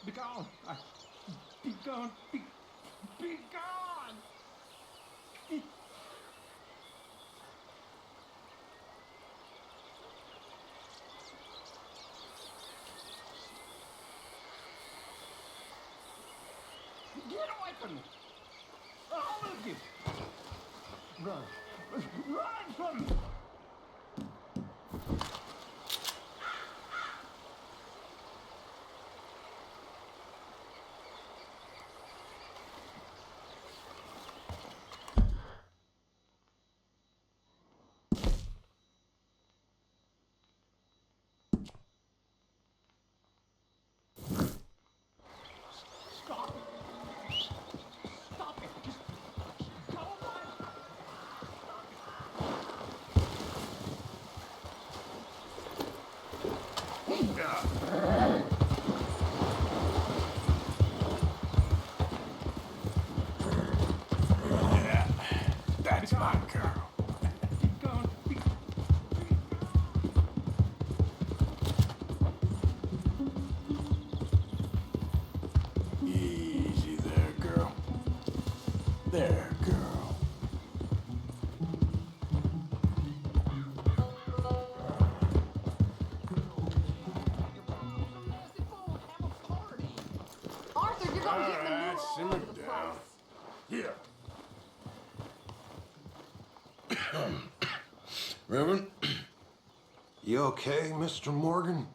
Be gone! Be gone! Be gone! Get away from me! All of you! Run! Run from me! Stop it! Stop it! Just go away! Yeah, that's my girl. Be gone! Be gone! Easy there, girl. There, girl. Arthur, you're gonna get the Alright, mood all simmer over the down. place. Here. Reverend, You okay, Mr. Morgan?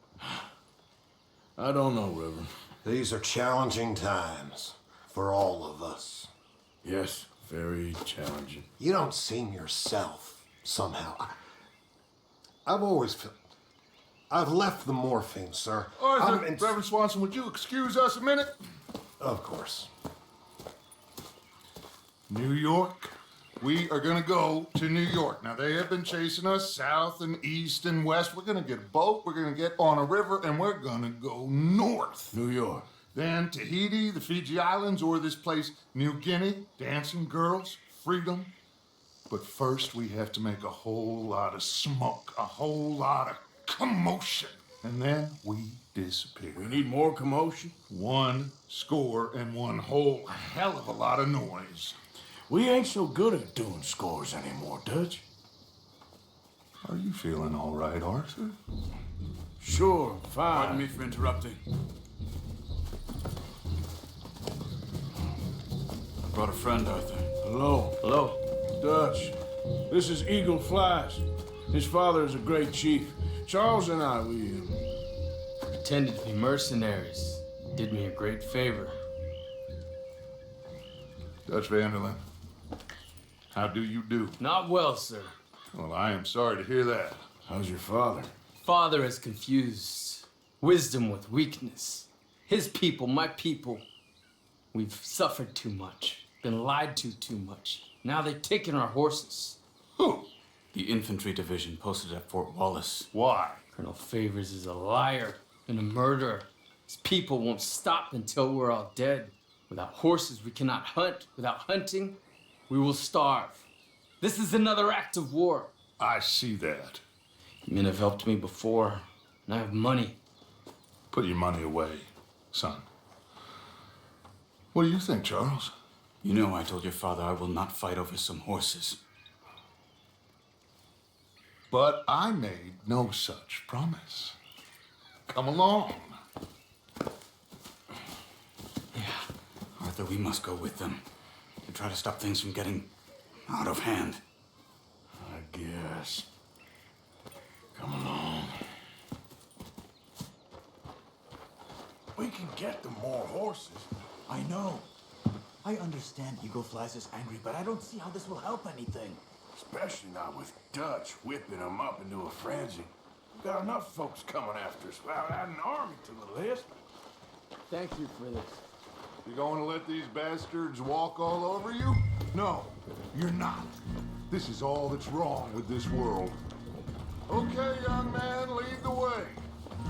I don't know, Reverend. These are challenging times for all of us. Yes, very challenging. You don't seem yourself, somehow. I've always felt... I've left the morphine, sir. Arthur, I'm in- Reverend Swanson, would you excuse us a minute? Of course. New York. We are gonna go to New York. Now, they have been chasing us south and east and west. We're gonna get a boat, we're gonna get on a river, and we're gonna go north. New York. Then Tahiti, the Fiji Islands, or this place, New Guinea, dancing girls, freedom. But first, we have to make a whole lot of smoke, a whole lot of commotion. And then we disappear. We need more commotion. One score and one whole hell of a lot of noise. We ain't so good at doing scores anymore, Dutch. Are you feeling all right, Arthur? Sure, fine. Pardon me for interrupting. I brought a friend, Arthur. Hello. Hello. Dutch. This is Eagle Flash. His father is a great chief. Charles and I, we... Pretended to be mercenaries. Did me a great favor. Dutch Vanderlyn, how do you do? Not well, sir. Well, I am sorry to hear that. How's your father? Father has confused wisdom with weakness. His people, my people. We've suffered too much. Been lied to too much. Now they've taken our horses. Who? The infantry division posted at Fort Wallace. Why? Colonel Favors is a liar and a murderer. His people won't stop until we're all dead. Without horses, we cannot hunt. Without hunting, we will starve. This is another act of war. I see that. Men have helped me before, and I have money. Put your money away, son. What do you think, Charles? You know I told your father I will not fight over some horses. But I made no such promise. Come along. Arthur, we must go with them to try to stop things from getting out of hand. I guess. Come along. We can get them more horses. I know. I understand Eagle Flies is angry, but I don't see how this will help anything. Especially not with Dutch whipping them up into a frenzy. We've got enough folks coming after us without adding an army to the list. Thank you for this. You going to let these bastards walk all over you? No, you're not. This is all that's wrong with this world. Okay, young man, lead the way.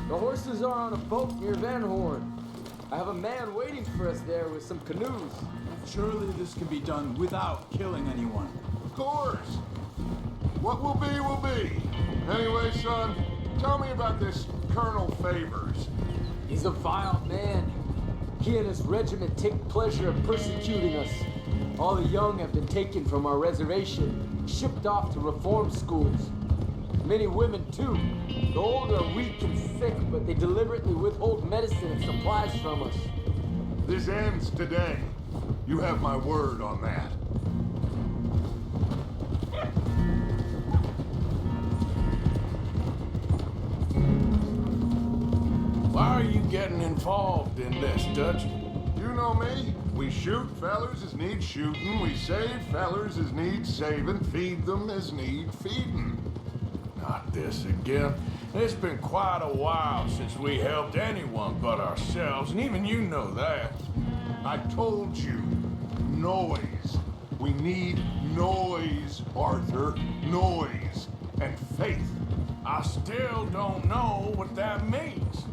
The horses are on a boat near Van Horn. I have a man waiting for us there with some canoes. Surely this can be done without killing anyone. Of course. What will be, will be. Anyway, son, tell me about this Colonel Favors. He's a vile man. He and his regiment take pleasure in persecuting us. All the young have been taken from our reservation, shipped off to reform schools. Many women, too. The old are weak and sick, but they deliberately withhold medicine and supplies from us. This ends today. You have my word on that. Why are you getting involved in this, Dutch? You know me. We shoot fellers as need shooting. We save fellers as need saving. Feed them as need feeding. Not this again. It's been quite a while since we helped anyone but ourselves, and even you know that. I told you. Noise. We need noise, Arthur. Noise. And faith. I still don't know what that means.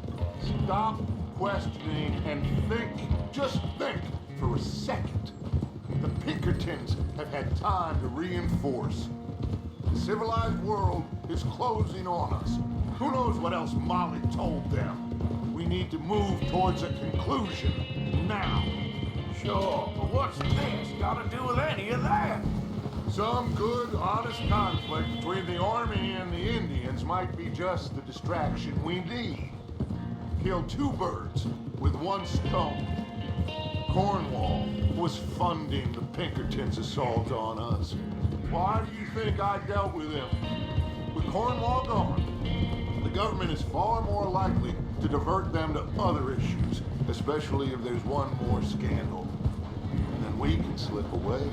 Stop questioning and think. Just think for a second. The Pinkertons have had time to reinforce. The civilized world is closing on us. Who knows what else Molly told them? We need to move towards a conclusion now. Sure, but what's this got to do with any of that? Some good, honest conflict between the army and the Indians might be just the distraction we need. Kill two birds with one stone. Cornwall was funding the Pinkertons' assault on us. Why do you think I dealt with him? With Cornwall gone, the government is far more likely to divert them to other issues, especially if there's one more scandal. And then we can slip away.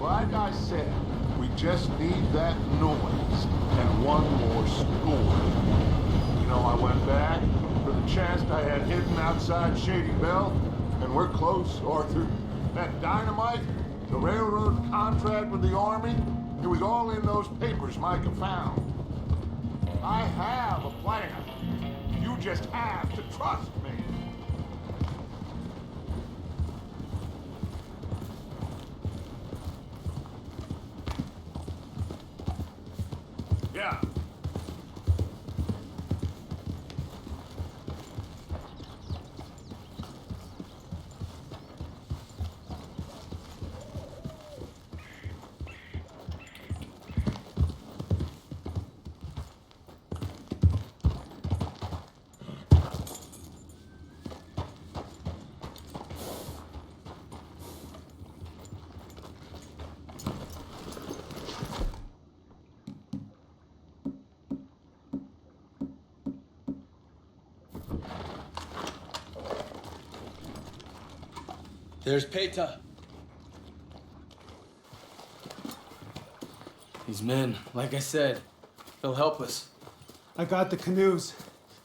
Like I said, we just need that noise and one more score. You know, I went back for the chest I had hidden outside Shady Belle, and we're close, Arthur. That dynamite, the railroad contract with the army, it was all in those papers Micah found. I have a plan. You just have to trust me. Yeah. There's Peta. These men, like I said, they'll help us. I got the canoes.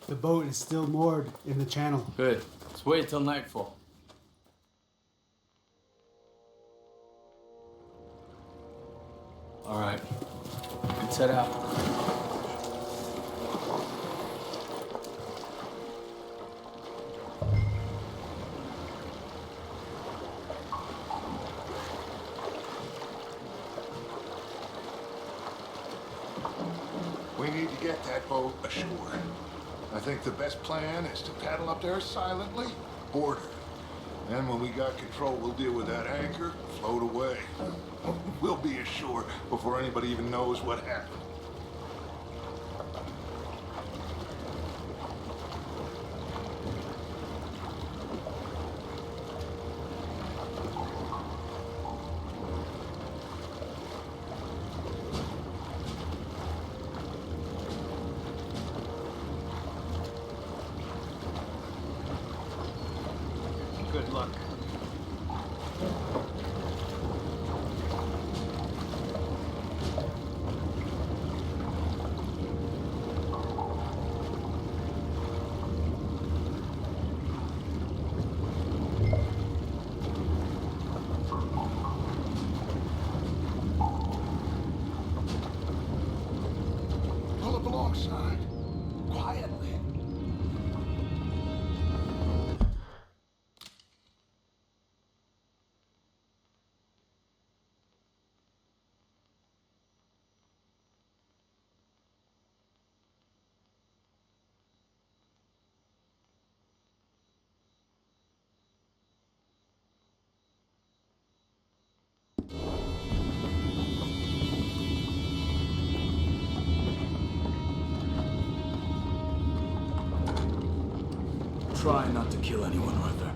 The boat is still moored in the channel. Good. Let's wait till nightfall. All right. Let's head out. We need to get that boat ashore. I think the best plan is to paddle up there silently, board her. Then when we got control, we'll deal with that anchor, float away. We'll be ashore before anybody even knows what happened. Good luck. Pull up alongside, quietly. Try not to kill anyone, Arthur.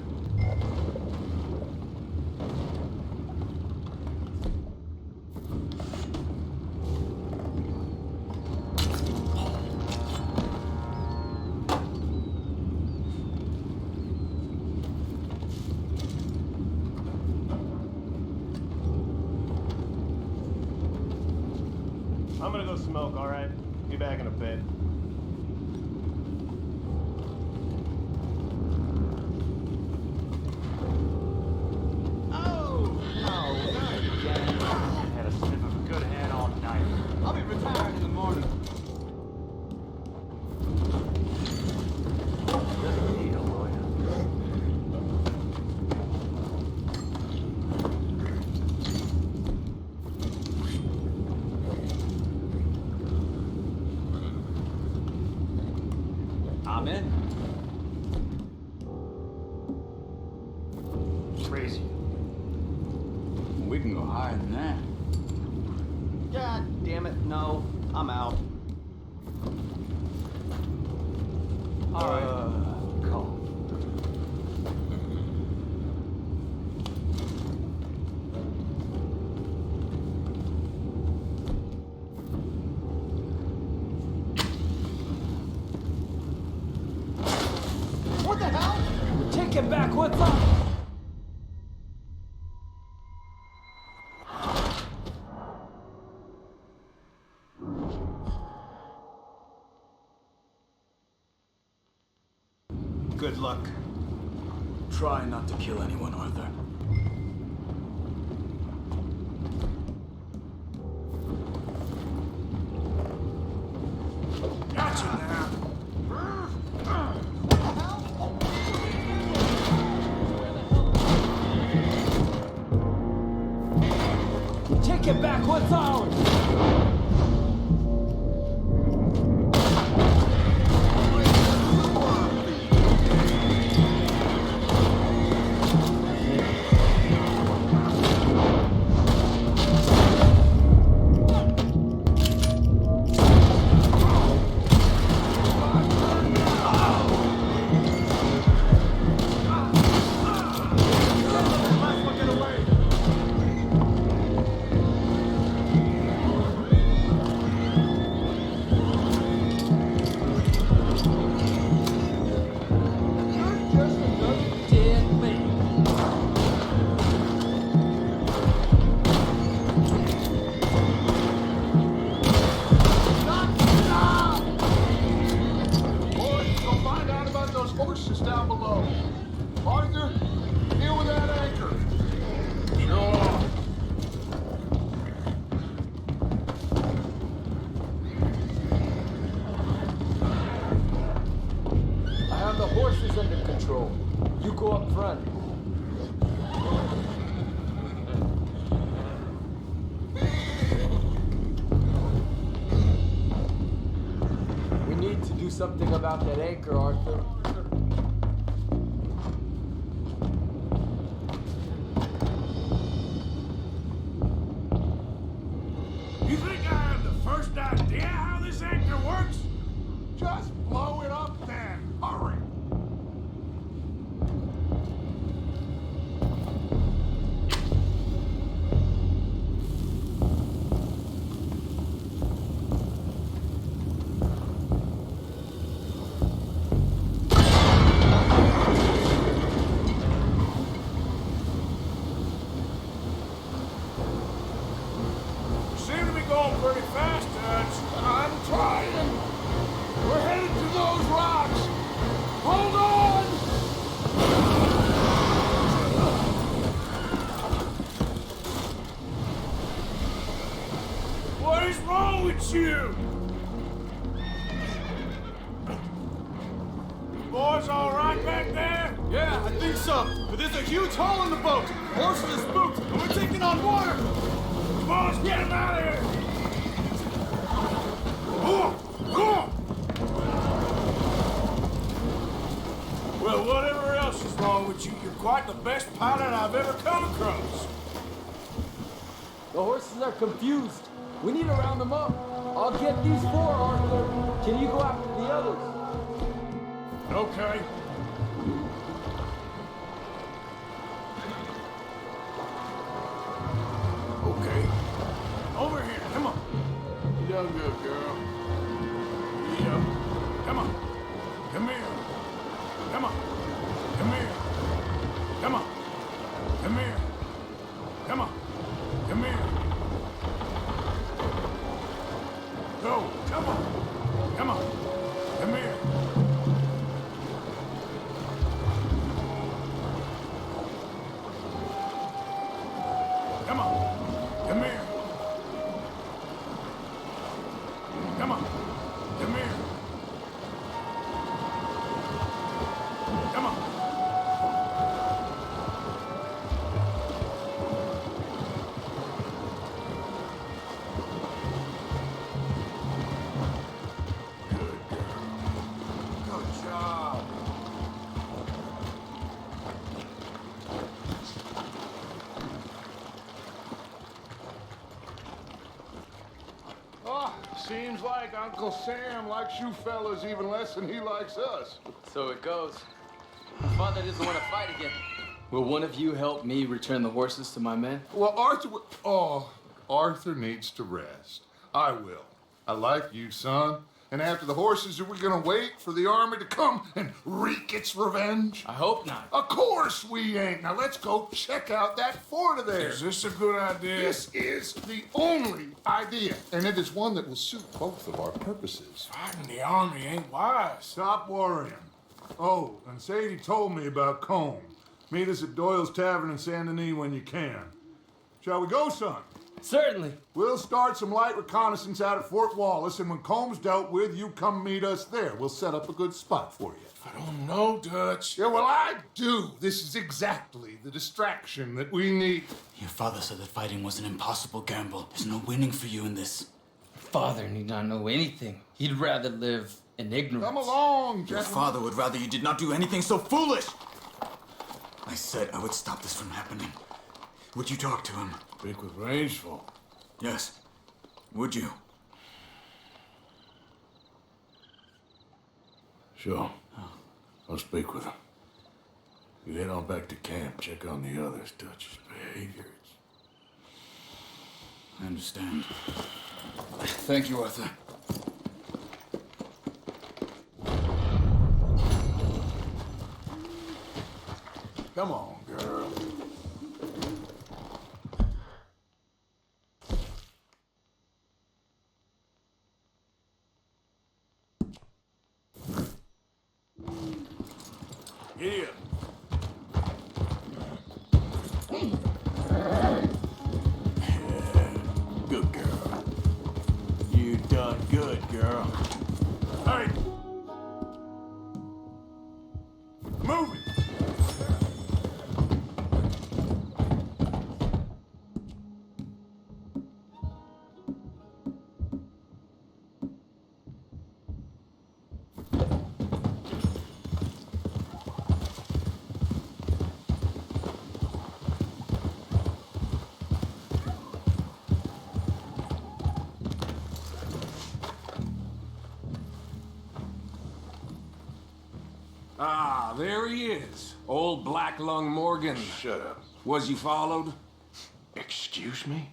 I'm gonna go smoke, alright? Be back in a bit. Oh, no, not again. I had a sniff of a good hand all night. I'll be retired in the morning. Doesn't need a lawyer. I'm in. Crazy. We can go higher than that. God damn it, no. I'm out. Alright. Call. What the hell? Take it back, what's up? Good luck. Try not to kill anyone, Arthur. Gotcha now. Take it back, what's ours? Boys, go find out about those horses down below. Arthur, deal with that anchor. Sure. I have the horses under control. You go up front. We need to do something about that anchor, Arthur. You think I have the first idea how this anchor works? Just blow it up then. Hurry. Seem to be going pretty fast, Dutch. I'm trying. We're headed to those rocks. Hold on! What is wrong with you? You boys all right back there? Yeah, I think so. But there's a huge hole in the boat. Horses are spooked, and we're taking on water. Boys, get him out of here! Well, whatever else is wrong with you, you're quite the best pilot I've ever come across. The horses are confused. We need to round them up. I'll get these four, Arthur. Can you go after the others? Okay. done good, girl. Yeah. Come on. Come here. Come on. Come here. Come on. Come here. Come on. Come here. Go. Come on. Come on. Come here. Come on. Come here. Come on. Come here. Come on. Good job. Oh, seems like Uncle Sam likes you fellas even less than he likes us. So it goes. My father doesn't want to fight again. Will one of you help me return the horses to my men? Well, Arthur needs to rest. I will. I like you, son. And after the horses, are we gonna wait for the army to come and wreak its revenge? I hope not. Of course we ain't. Now let's go check out that fort of theirs. Is this a good idea? This is the only idea, and it is one that will suit both of our purposes. Fighting the army ain't wise. Stop worrying. Oh, and Sadie told me about Combe. Meet us at Doyle's Tavern in Saint Denis when you can. Shall we go, son? Certainly. We'll start some light reconnaissance out at Fort Wallace, and when Combs dealt with, you come meet us there. We'll set up a good spot for you. I don't know, Dutch. Yeah, well, I do. This is exactly the distraction that we need. Your father said that fighting was an impossible gamble. There's no winning for you in this. Father need not know anything. He'd rather live in ignorance. Come along, Your gentlemen. father would rather you did not do anything so foolish. I said I would stop this from happening. Would you talk to him? Speak with Rangeful. Yes. Would you? Sure. I'll speak with him. You head on back to camp, check on the others, Dutch's behavior. I understand. Thank you, Arthur. Come on, girl. Get up. Good girl. You done good, girl. Hey! Move it! Ah, there he is. Old Black Lung Morgan. Shut up. Was you followed? Excuse me?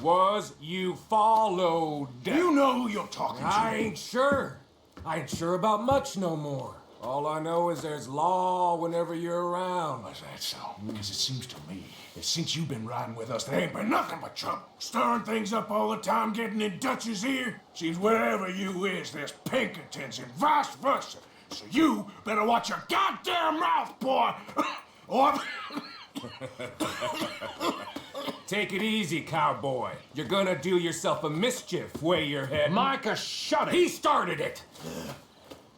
Was you followed? You know who you're talking to. I ain't sure. I ain't sure about much no more. All I know is there's law whenever you're around. Is that so? Because it seems to me that since you've been riding with us, there ain't been nothing but trouble. Stirring things up all the time, getting in Dutch's ear. Seems wherever you is, there's Pinkertons and vice versa. So you better watch your goddamn mouth, boy! Or... Take it easy, cowboy. You're gonna do yourself a mischief, way your head. Micah, shut it! He started it!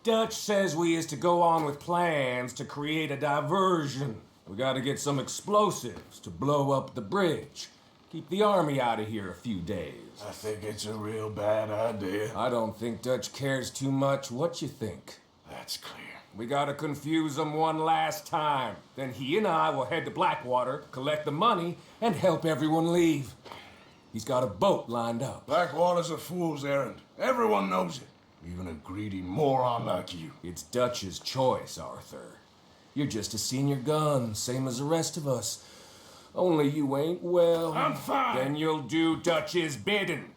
Dutch says we is to go on with plans to create a diversion. We gotta get some explosives to blow up the bridge. Keep the army out of here a few days. I think it's a real bad idea. I don't think Dutch cares too much. What you think? That's clear. We gotta confuse him one last time. Then he and I will head to Blackwater, collect the money, and help everyone leave. He's got a boat lined up. Blackwater's a fool's errand. Everyone knows it. Even a greedy moron like you. It's Dutch's choice, Arthur. You're just a senior gun, same as the rest of us. Only you ain't well. I'm fine. Then you'll do Dutch's bidding.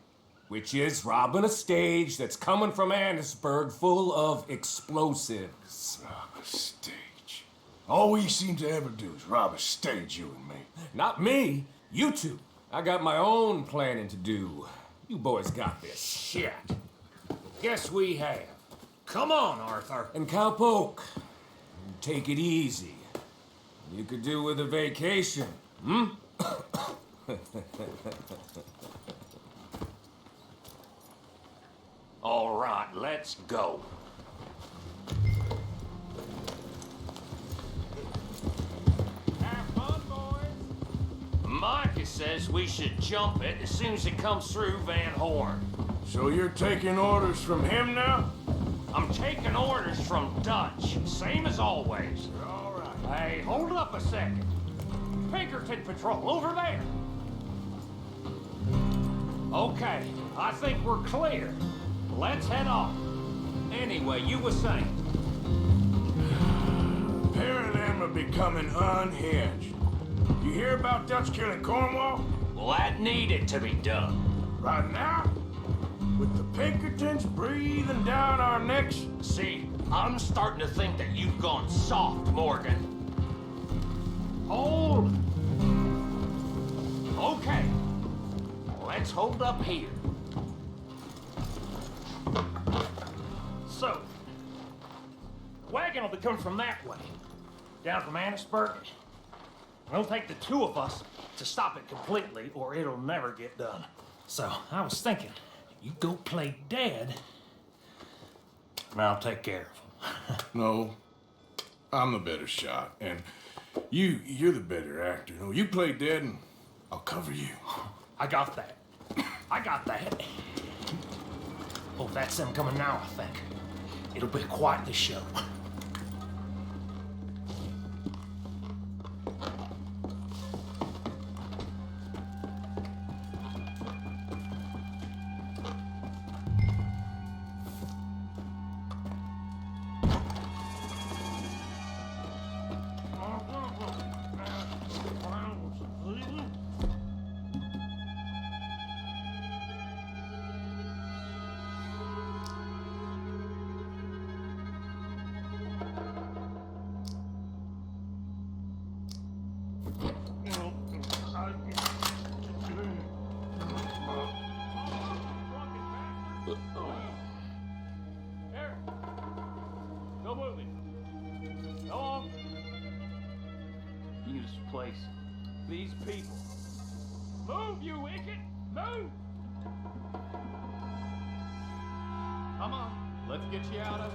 which is robbing a stage that's coming from Annisburg full of explosives. Rob a stage. All we seem to ever do is rob a stage, you and me. Not me, you two. I got my own planning to do. You boys got this. Shit. Guess we have. Come on, Arthur. And Cowpoke, take it easy. You could do with a vacation, hmm? All right, let's go. Have fun, boys. Micah says we should jump it as soon as it comes through Van Horn. So you're taking orders from him now? I'm taking orders from Dutch, same as always. All right. Hey, hold up a second. Pinkerton Patrol, over there. Okay, I think we're clear. Let's head off. Anyway, you were saying. Pair of them are becoming unhinged. You hear about Dutch killing Cornwall? Well, that needed to be done. Right now? With the Pinkertons breathing down our necks? See, I'm starting to think that you've gone soft, Morgan. Hold. Okay. Let's hold up here. So, wagon will be coming from that way, down from Annisburg. It'll take the two of us to stop it completely, or it'll never get done. So, I was thinking, you go play dead, and I'll take care of him. No. I'm the better shot, and you're the better actor. No, you play dead and I'll cover you. I got that. I got that. Oh, that's them coming now, I think. It'll be quite the show. Go move it. Go on. Use place. These people. Move, you wicked! Move! Come on, let's get you out of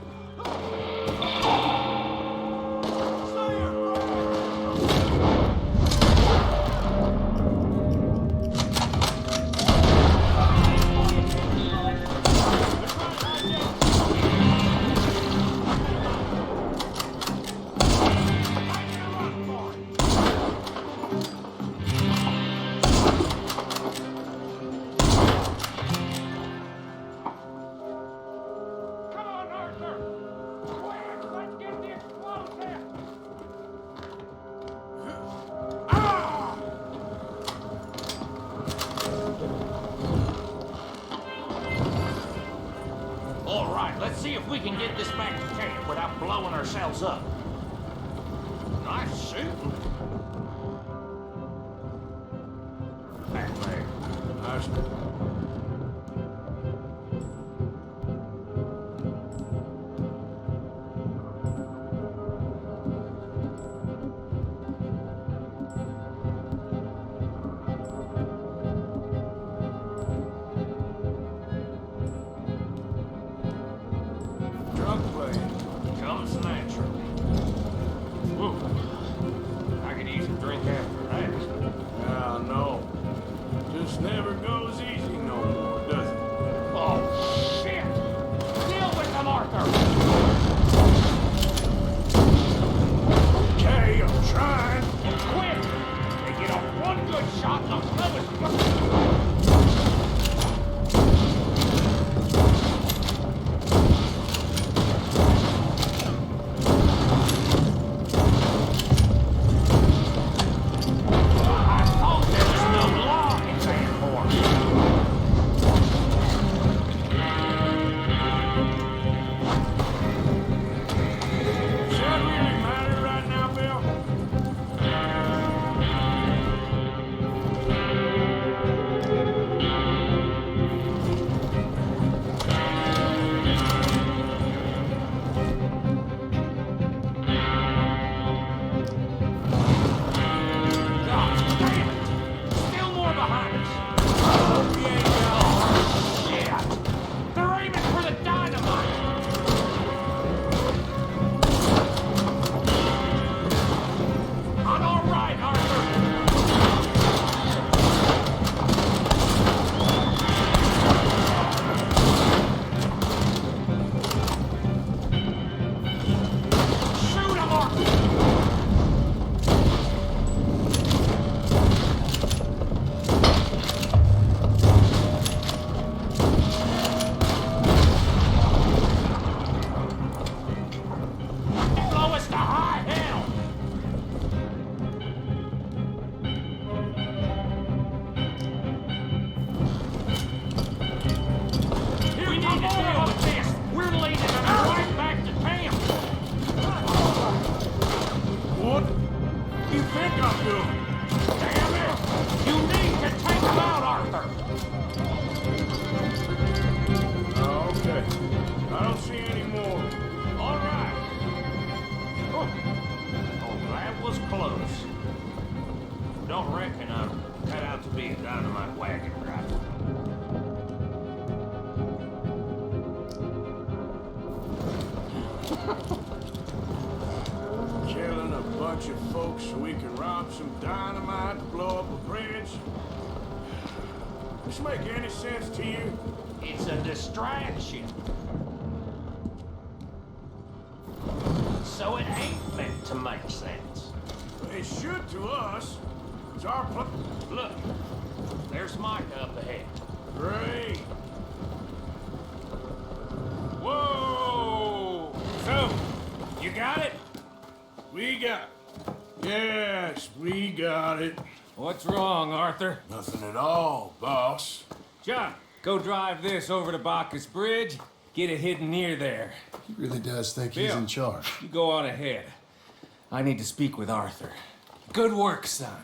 Let's see if we can get this back to camp without blowing ourselves up. Nice shooting. Back there. Nice. Comes naturally. Ooh. I could use a drink after that. Yeah, no. Just never goes easy. You think I'm doing? Damn it! You need to take him out, Arthur! Okay. I don't see any more. All right. Oh, that was close. Don't reckon I'm cut out to be a dynamite wagon driver. Killing a bunch of folks so we can rob some dynamite to blow up a bridge? This make any sense to you? It's a distraction. So it ain't meant to make sense. It should to us. It's our Look, there's Micah up ahead. Great. Whoa! So, you got it? We got it. Yes, we got it. What's wrong, Arthur? Nothing at all, boss. John, go drive this over to Bacchus Bridge. Get it hidden near there. He really does think he's Bill, in charge. You go on ahead. I need to speak with Arthur. Good work, son.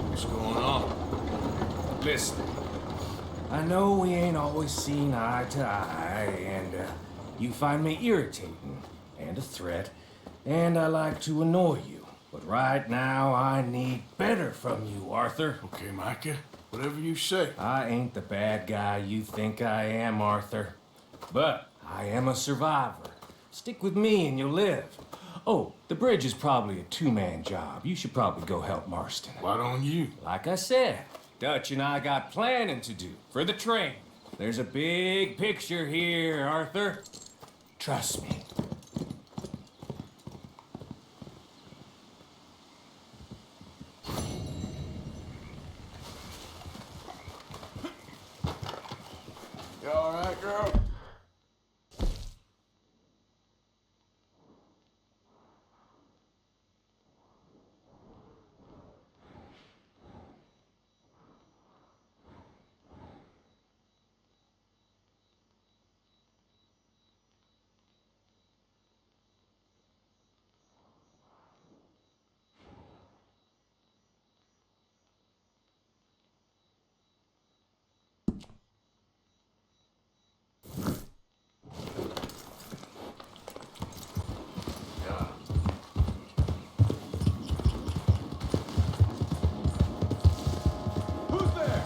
What's going on? Listen, I know we ain't always seen eye to eye, and you find me irritating and a threat, and I like to annoy you. But right now, I need better from you, Arthur. Okay, Micah. Whatever you say. I ain't the bad guy you think I am, Arthur. But I am a survivor. Stick with me and you'll live. Oh, the bridge is probably a two-man job. You should probably go help Marston. Why don't you? Like I said, Dutch and I got planning to do for the train. There's a big picture here, Arthur. Trust me. You all right, girl? Who's there?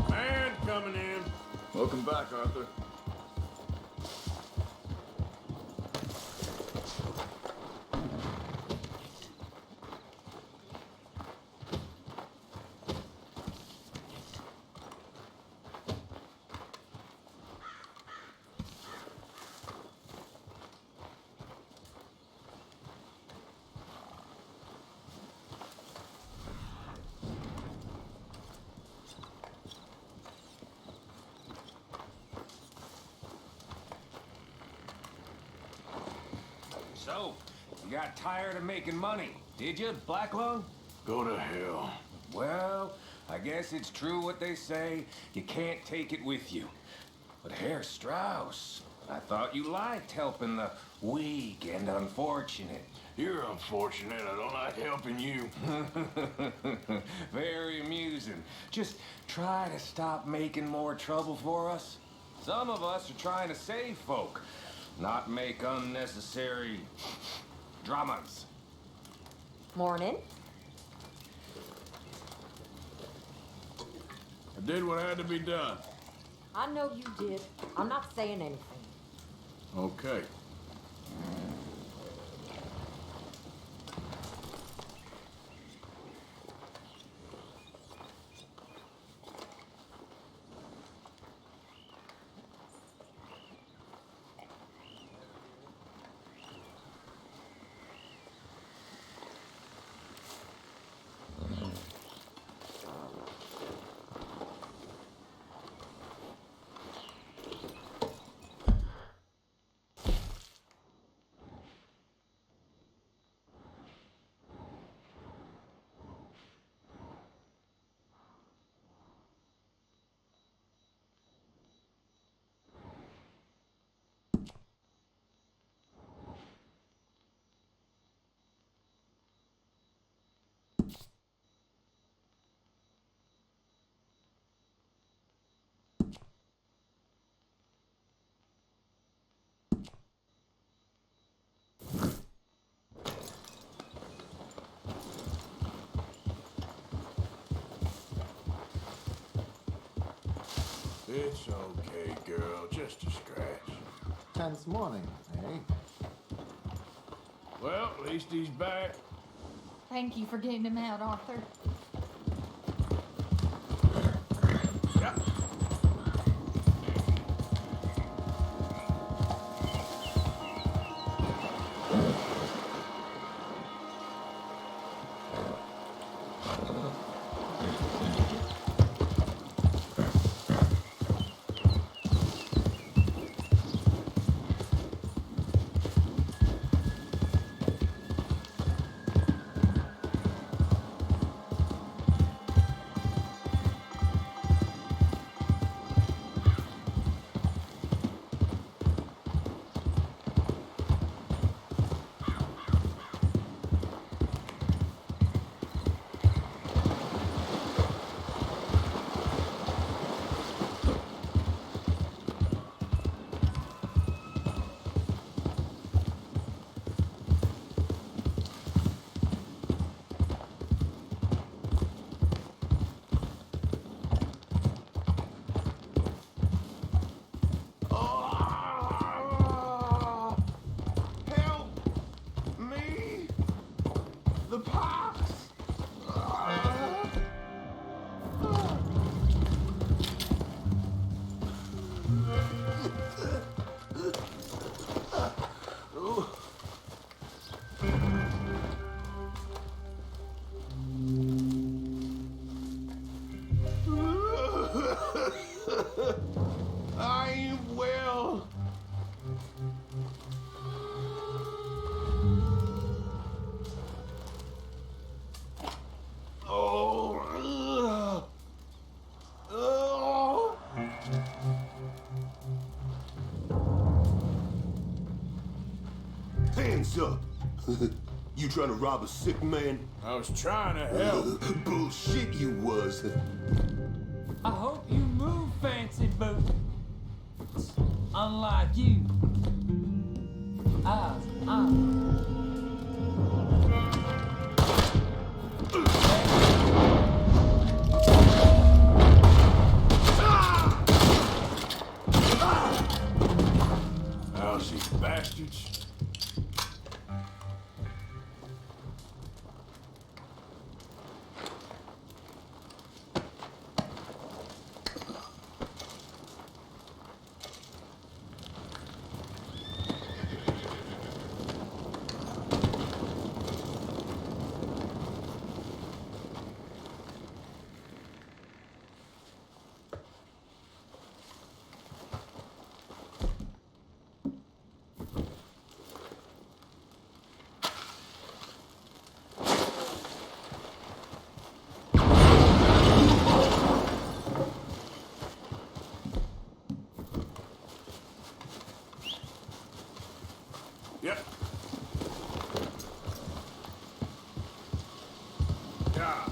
Man coming in. Welcome back, Arthur. So, you got tired of making money, did you, Black Lung? Go to hell. Well, I guess it's true what they say. You can't take it with you. But Herr Strauss, I thought you liked helping the weak and unfortunate. You're unfortunate. I don't like helping you. Very amusing. Just try to stop making more trouble for us. Some of us are trying to save folk, not make unnecessary dramas. Morning. I did what had to be done. I know you did. I'm not saying anything. Okay. It's okay, girl. Just a scratch. Tense morning, eh? Well, at least he's back. Thank you for getting him out, Arthur. Yeah. I am well. Oh. Oh. Hands up! You trying to rob a sick man? I was trying to help. Bullshit you was. I hope you move, fancy boots. Unlike you. Lousy bastards. Yep. Yeah.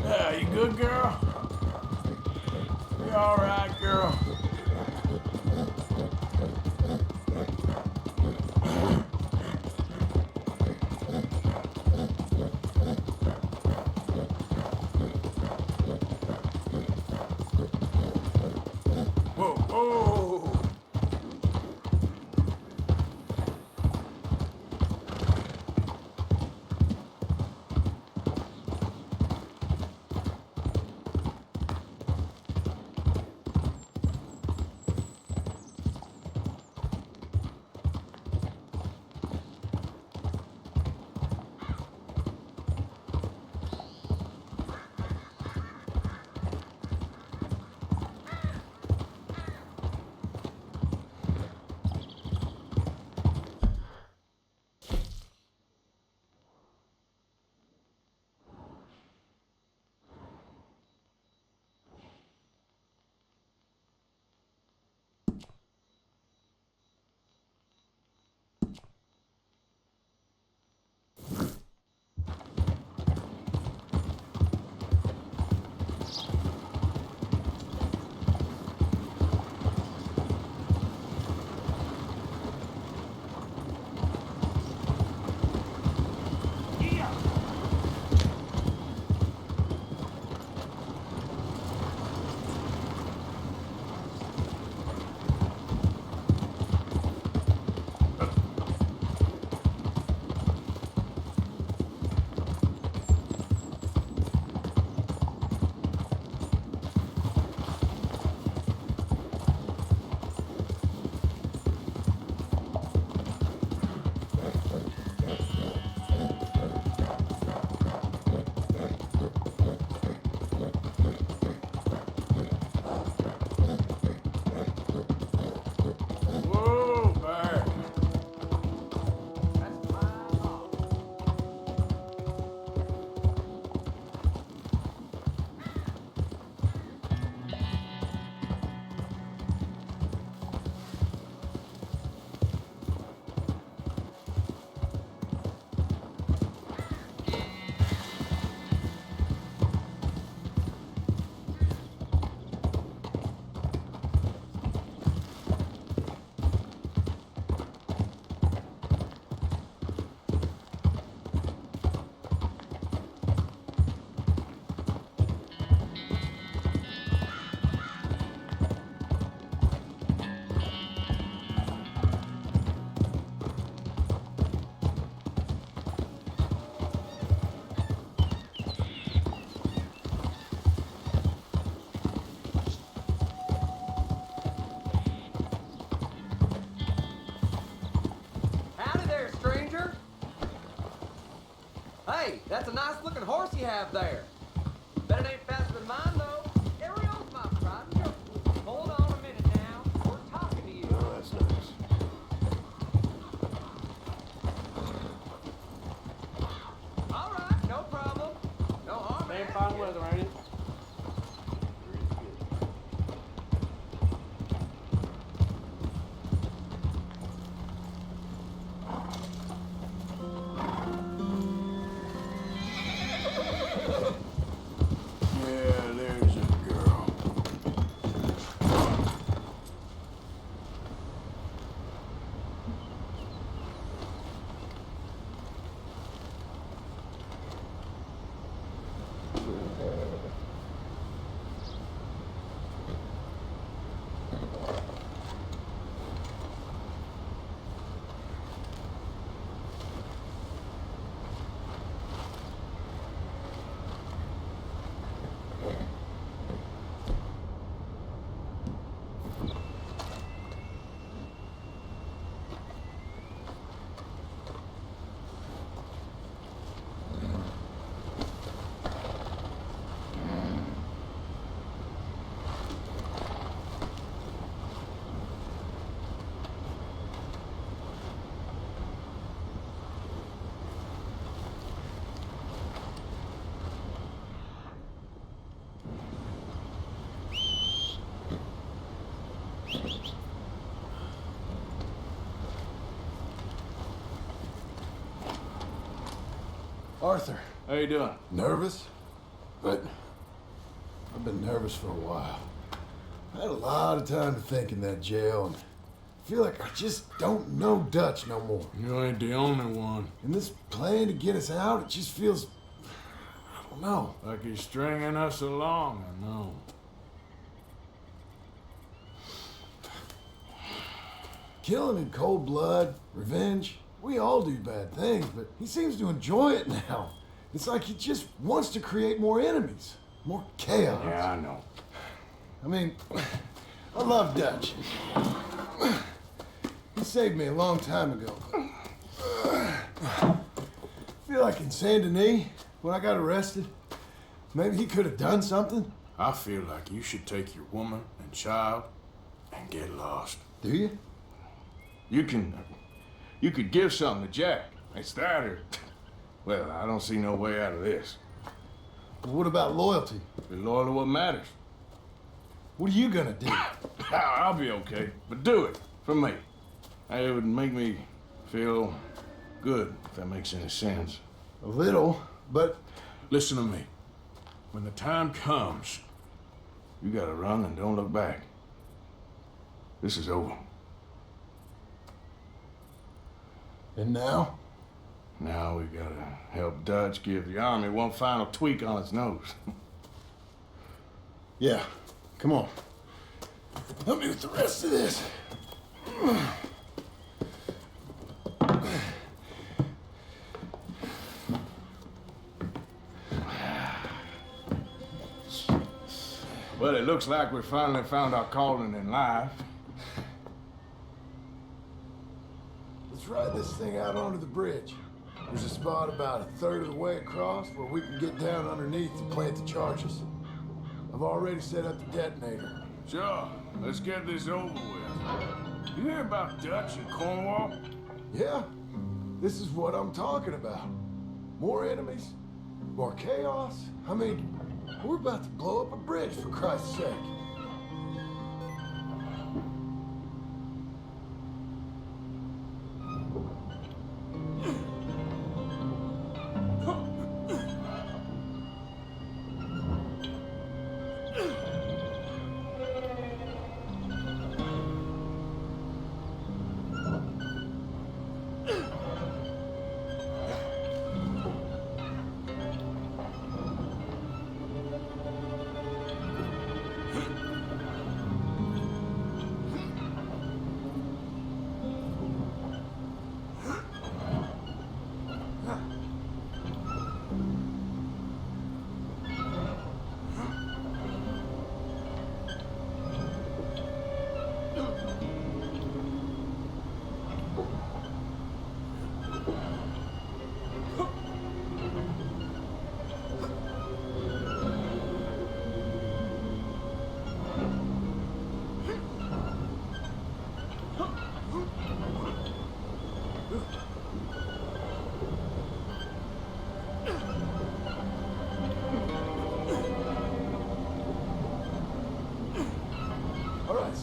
Yeah, you good, girl? You all right, girl? Whoa, whoa! a nice-looking horse you have there. Bet it ain't faster than mine, though. Ariel's my pride and joke. Hold on a minute now. We're talking to you. Oh, that's nice. All right, no problem. No harm. Same fine weather, ain't it? Yeah, there's a girl. Arthur. How you doing? Nervous? But I've been nervous for a while. I had a lot of time to think in that jail, and I feel like I just don't know Dutch no more. You ain't the only one. And this plan to get us out, it just feels, I don't know. Like he's stringing us along, I know. Killing in cold blood, revenge, we all do bad things, but he seems to enjoy it now. It's like he just wants to create more enemies, more chaos. Yeah, I know. I mean, I love Dutch. He saved me a long time ago. I feel like in Saint Denis, when I got arrested, maybe he could have done something. I feel like you should take your woman and child and get lost. Do you? You could give something to Jack. It's that or, well, I don't see no way out of this. But what about loyalty? Be loyal to what matters. What are you gonna do? I'll be okay, but do it for me. It would make me feel good, if that makes any sense. A little, but... Listen to me. When the time comes, you gotta run and don't look back. This is over. And now? Now we gotta help Dutch give the army one final tweak on its nose. Yeah, come on. Help me with the rest of this. Well, it looks like we finally found our calling in life. Let's ride this thing out onto the bridge. There's a spot about a third of the way across where we can get down underneath and plant the charges. I've already set up the detonator. Sure, let's get this over with. You hear about Dutch and Cornwall? Yeah, this is what I'm talking about. More enemies, more chaos. I mean, we're about to blow up a bridge, for Christ's sake.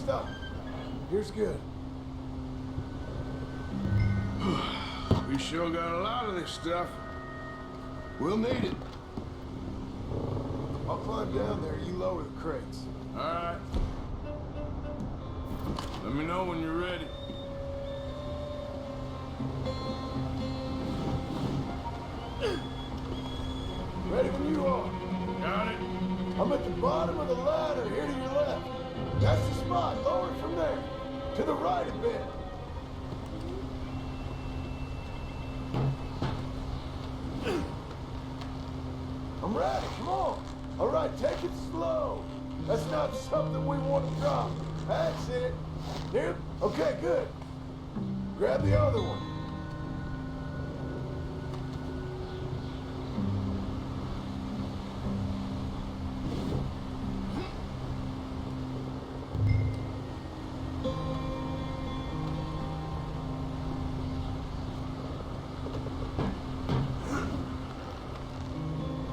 stop. Here's good. We sure got a lot of this stuff. We'll need it. I'll climb down there, you lower the crates. All right. Let me know when you're ready. Ready when you are. Got it? I'm at the bottom of the ladder, here to your left. That's the spot, lower it from there. To the right a bit. I'm ready, come on. All right, take it slow. That's not something we want to drop. That's it. Here, okay, good. Grab the other one.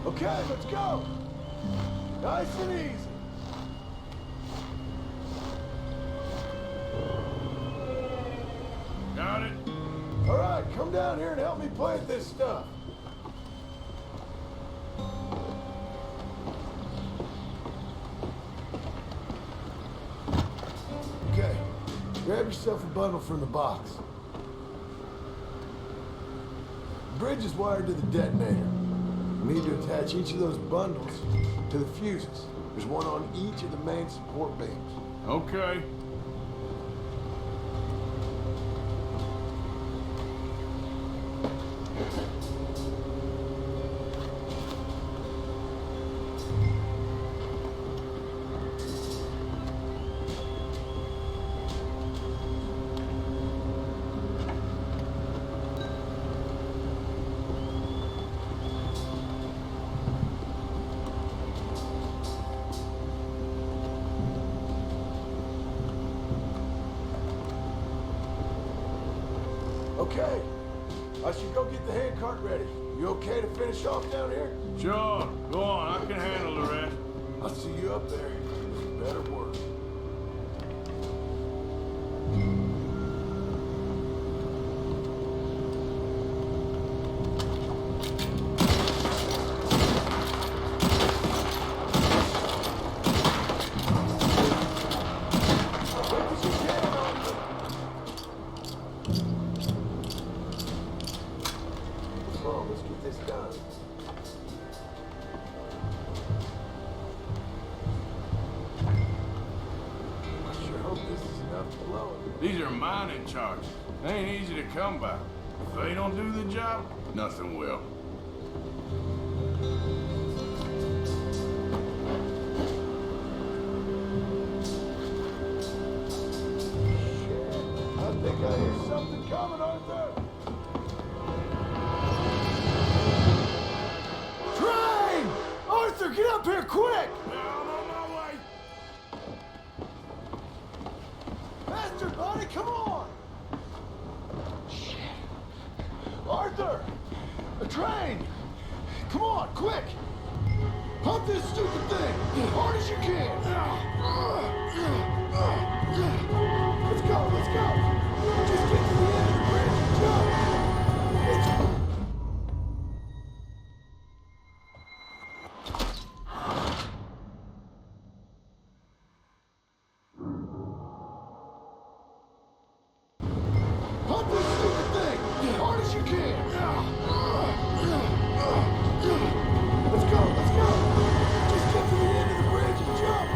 Okay, let's go. Nice and easy. Got it? All right, come down here and help me plant this stuff. Okay, grab yourself a bundle from the box. The bridge is wired to the detonator. We need to attach each of those bundles to the fuses. There's one on each of the main support beams. Okay. Okay, I should go get the handcart ready. You okay to finish off down here? Sure. Go on. I can handle the rest. I'll see you up there. Better work. Let's get this done. I sure hope this is enough to blow it. These are mining charges. They ain't easy to come by. If they don't do the job, nothing will. Shit, I think I hear something coming, Arthur. Train! Arthur, get up here quick! I'm on my way. Faster, buddy, come on! Shit. Arthur! A train! Come on, quick! Pump this stupid thing as hard as you can! Let's go, let's go! Just get to the end of the bridge and jump! Pump this stupid thing as hard as you can! Let's go, let's go! Just get to the end of the bridge and jump!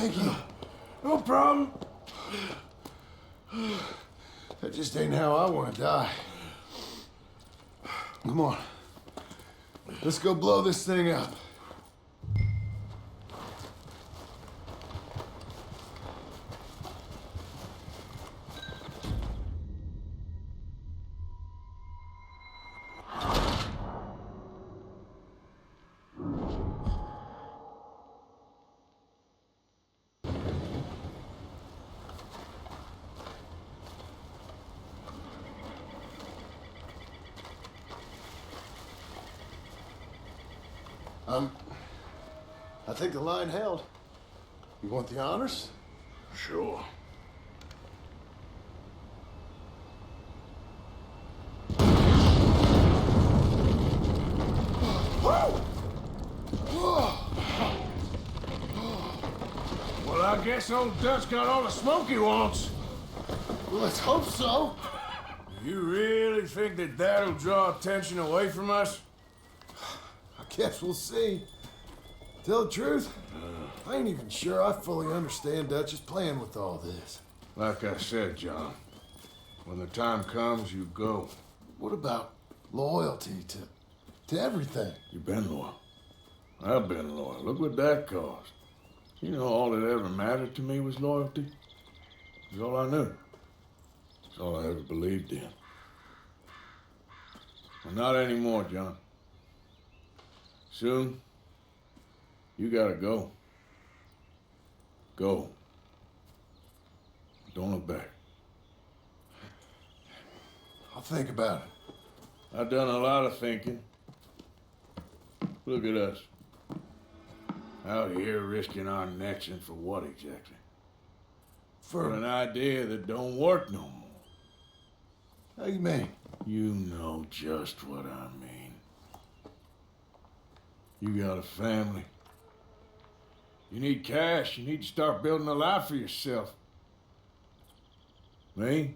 Thank you. No problem. That just ain't how I want to die. Come on. Let's go blow this thing up. I think the line held. You want the honors? Sure. Well, I guess old Dutch got all the smoke he wants. Well, let's hope so. You really think that that'll draw attention away from us? I guess we'll see. Tell the truth, I ain't even sure I fully understand Dutch's plan with all this. Like I said, John, when the time comes, you go. What about loyalty to everything? You've been loyal. I've been loyal. Look what that cost. You know, all that ever mattered to me was loyalty. It was all I knew. It's all I ever believed in. Well, not anymore, John. Soon, you gotta go. Go. Don't look back. I'll think about it. I've done a lot of thinking. Look at us. Out here risking our necks, and for what exactly? For an idea that don't work no more. How you mean? You know just what I mean. You got a family. You need cash. You need to start building a life for yourself. Me?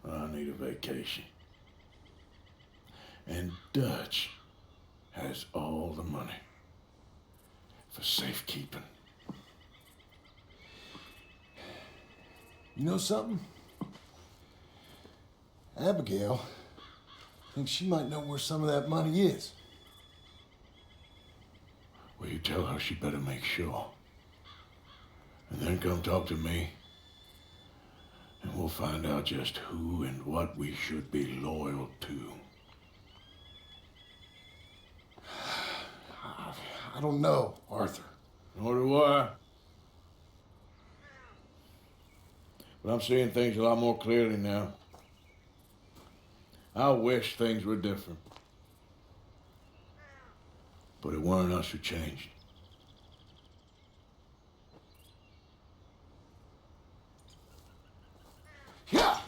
I need a vacation. And Dutch has all the money for safekeeping. You know something? Abigail thinks she might know where some of that money is. Well, you tell her she better make sure. And then come talk to me. And we'll find out just who and what we should be loyal to. I don't know, Arthur. Nor do I. But I'm seeing things a lot more clearly now. I wish things were different. But it weren't us who changed. Yeah.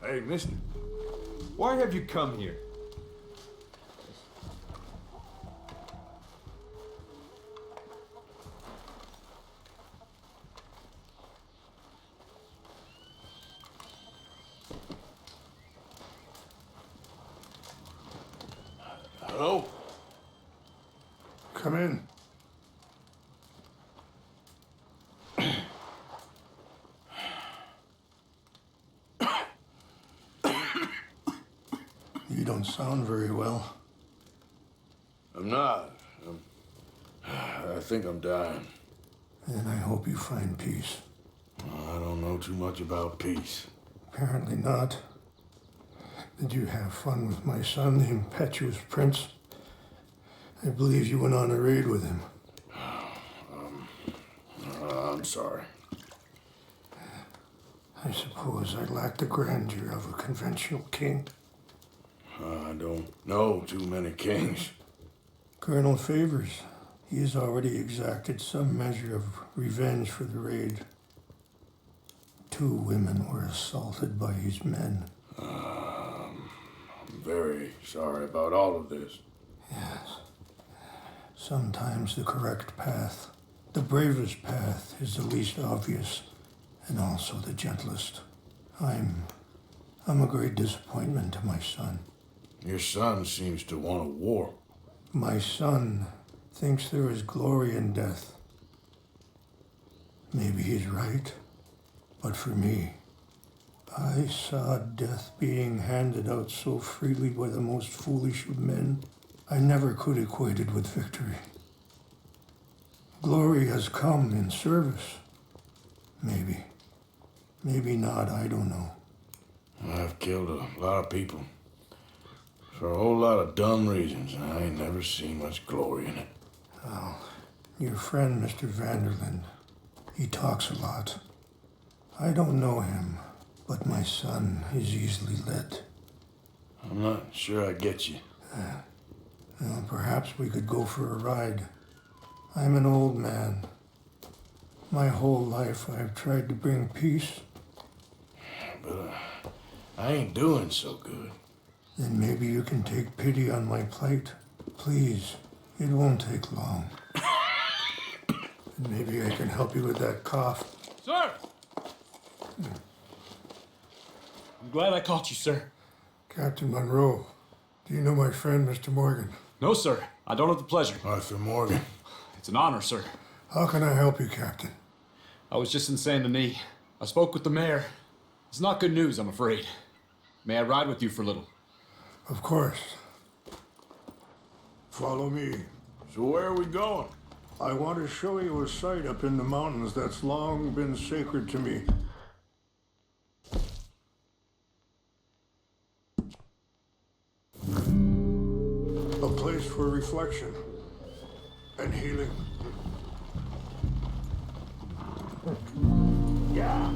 Hey, mister. Why have you come here? Hello? Come in. You don't sound very well. I'm not. I think I'm dying. And I hope you find peace. I don't know too much about peace. Apparently not. Did you have fun with my son, the impetuous prince? I believe you went on a raid with him. I'm sorry. I suppose I lack the grandeur of a conventional king. I don't know too many kings. Colonel Favors, he has already exacted some measure of revenge for the raid. 2 women were assaulted by his men. I'm very sorry about all of this. Yes. Sometimes the correct path, the bravest path, is the least obvious and also the gentlest. I'm a great disappointment to my son. Your son seems to want a war. My son thinks there is glory in death. Maybe he's right, but for me, I saw death being handed out so freely by the most foolish of men. I never could equate it with victory. Glory has come in service. Maybe. Maybe not, I don't know. I've killed a lot of people. For a whole lot of dumb reasons, and I ain't never seen much glory in it. Oh, your friend, Mr. Vanderlyn, he talks a lot. I don't know him, but my son is easily led. I'm not sure I get you. Well, perhaps we could go for a ride. I'm an old man. My whole life I've tried to bring peace. But I ain't doing so good. Then maybe you can take pity on my plight. Please, it won't take long. And maybe I can help you with that cough. Sir! I'm glad I caught you, sir. Captain Monroe, do you know my friend, Mr. Morgan? No, sir. I don't have the pleasure. Arthur Morgan. It's an honor, sir. How can I help you, Captain? I was just in Saint Denis. I spoke with the mayor. It's not good news, I'm afraid. May I ride with you for a little? Of course. Follow me. So where are we going? I want to show you a site up in the mountains that's long been sacred to me. A place for reflection and healing. Yeah.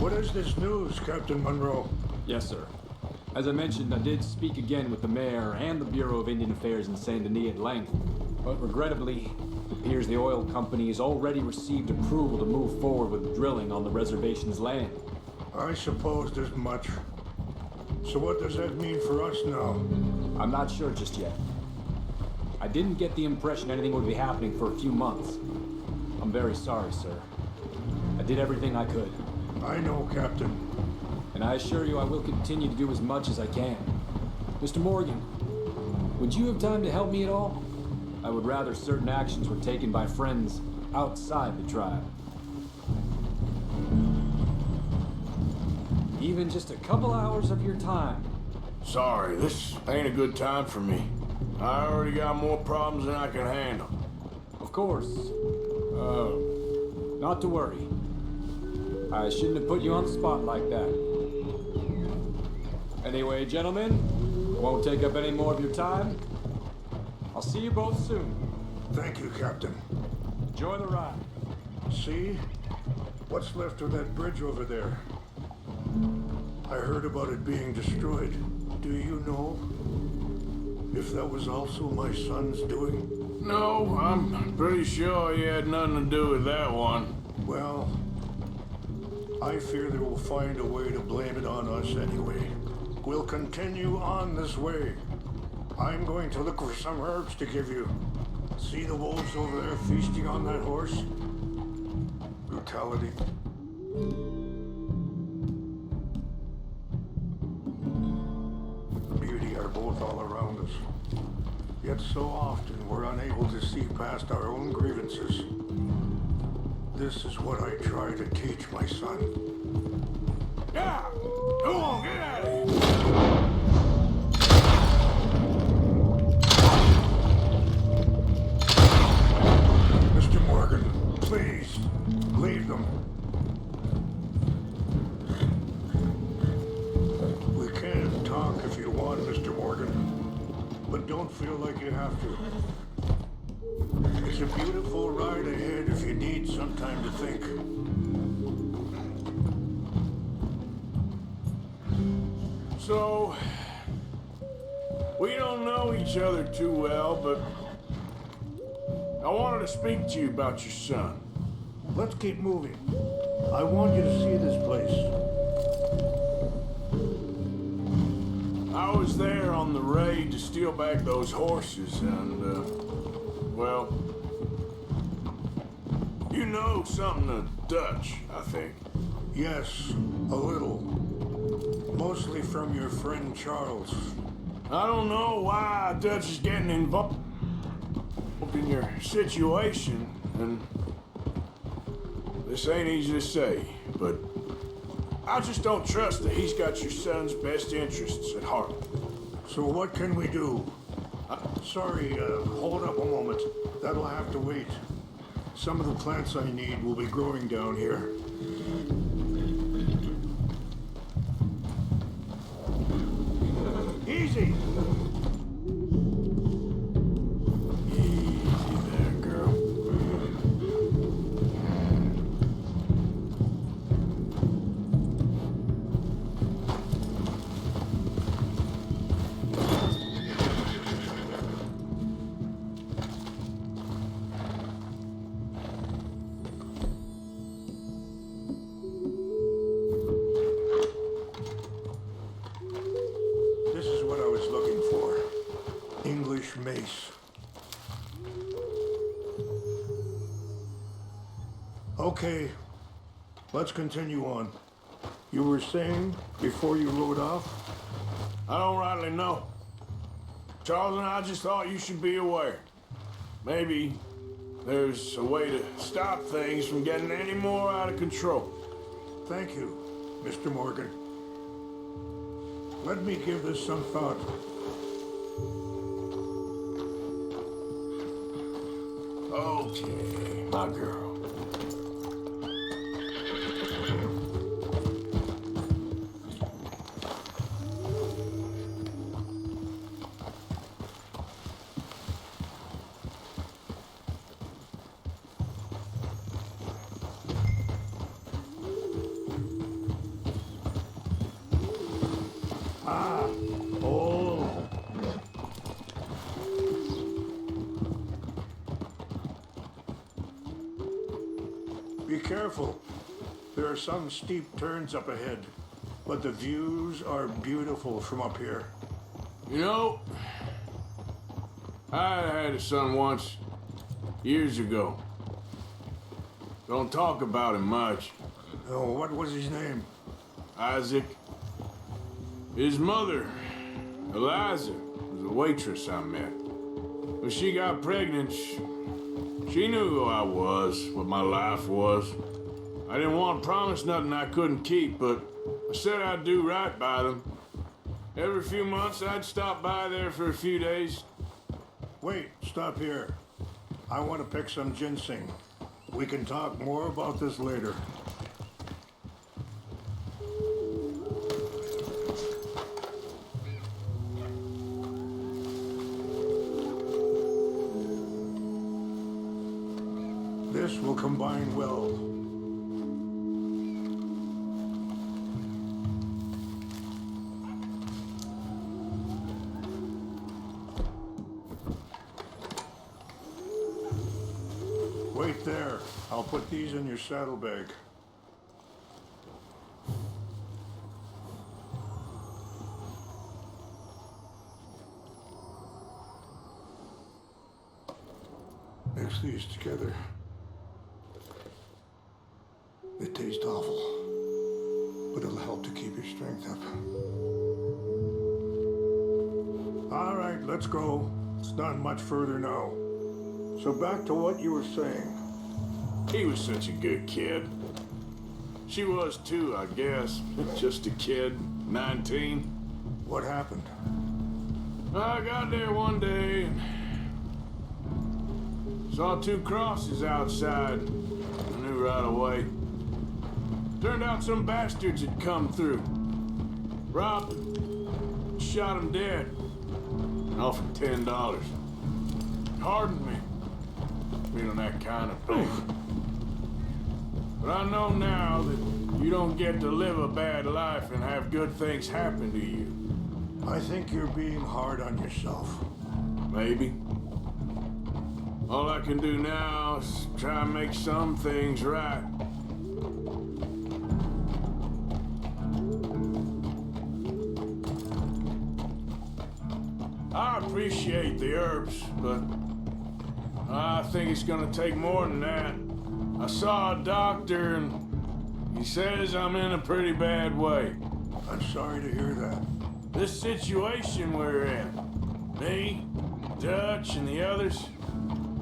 What is this news, Captain Monroe? Yes, sir. As I mentioned, I did speak again with the mayor and the Bureau of Indian Affairs in Saint Denis at length. But regrettably, it appears the oil company has already received approval to move forward with drilling on the reservation's land. I supposed as much. So what does that mean for us now? I'm not sure just yet. I didn't get the impression anything would be happening for a few months. I'm very sorry, sir. I did everything I could. I know, Captain. And I assure you I will continue to do as much as I can. Mr. Morgan, would you have time to help me at all? I would rather certain actions were taken by friends outside the tribe. Even just a couple hours of your time. Sorry, this ain't a good time for me. I already got more problems than I can handle. Of course. Not to worry. I shouldn't have put you on the spot like that. Anyway, gentlemen, I won't take up any more of your time. I'll see you both soon. Thank you, Captain. Enjoy the ride. See? What's left of that bridge over there? I heard about it being destroyed. Do you know if that was also my son's doing? No, I'm pretty sure he had nothing to do with that one. Well, I fear they will find a way to blame it on us anyway. We'll continue on this way. I'm going to look for some herbs to give you. See the wolves over there feasting on that horse? Brutality. Beauty are both all around us. Yet so often we're unable to see past our own grievances. This is what I try to teach my son. Yeah! Go on, get at it! Mr. Morgan, please, leave them. We can talk if you want, Mr. Morgan, but don't feel like you have to. It's a beautiful ride ahead if you need some time to think. So, we don't know each other too well, but I wanted to speak to you about your son. Let's keep moving. I want you to see this place. I was there on the raid to steal back those horses, and, well, you know something of Dutch, I think. Yes, a little. Mostly from your friend Charles. I don't know why Dutch is getting involved in your situation, and this ain't easy to say, but I just don't trust that he's got your son's best interests at heart. So what can we do? Sorry, hold up a moment. That'll have to wait. Some of the plants I need will be growing down here. Easy! Easy there, girl. This is what I was looking for. English mace. Okay, let's continue on. You were saying before you rode off? I don't rightly know. Charles and I just thought you should be aware. Maybe there's a way to stop things from getting any more out of control. Thank you, Mr. Morgan. Let me give this some thought. Okay, my girl. Be careful. There are some steep turns up ahead, but the views are beautiful from up here. You know, I had a son once, years ago. Don't talk about him much. Oh, what was his name? Isaac. His mother, Eliza, was a waitress I met. When she got pregnant, she knew who I was, what my life was. I didn't want to promise nothing I couldn't keep, but I said I'd do right by them. Every few months, I'd stop by there for a few days. Wait, stop here. I want to pick some ginseng. We can talk more about this later. This will combine well. Wait there. I'll put these in your saddlebag. mix these together. They taste awful, but it'll help to keep your strength up. All right, let's go. It's not much further now. So back to what you were saying. He was such a good kid. She was too, I guess. Just a kid, 19. What happened? I got there one day and saw 2 crosses outside. I knew right away. Turned out some bastards had come through. Robbed him, shot him dead. Offered $10. Hardened me. Feeling that kind of thing. But I know now that you don't get to live a bad life and have good things happen to you. I think you're being hard on yourself. Maybe. All I can do now is try and make some things right. I appreciate the herbs, but I think it's gonna take more than that. I saw a doctor and he says I'm in a pretty bad way. I'm sorry to hear that. This situation we're in, me, Dutch, and the others,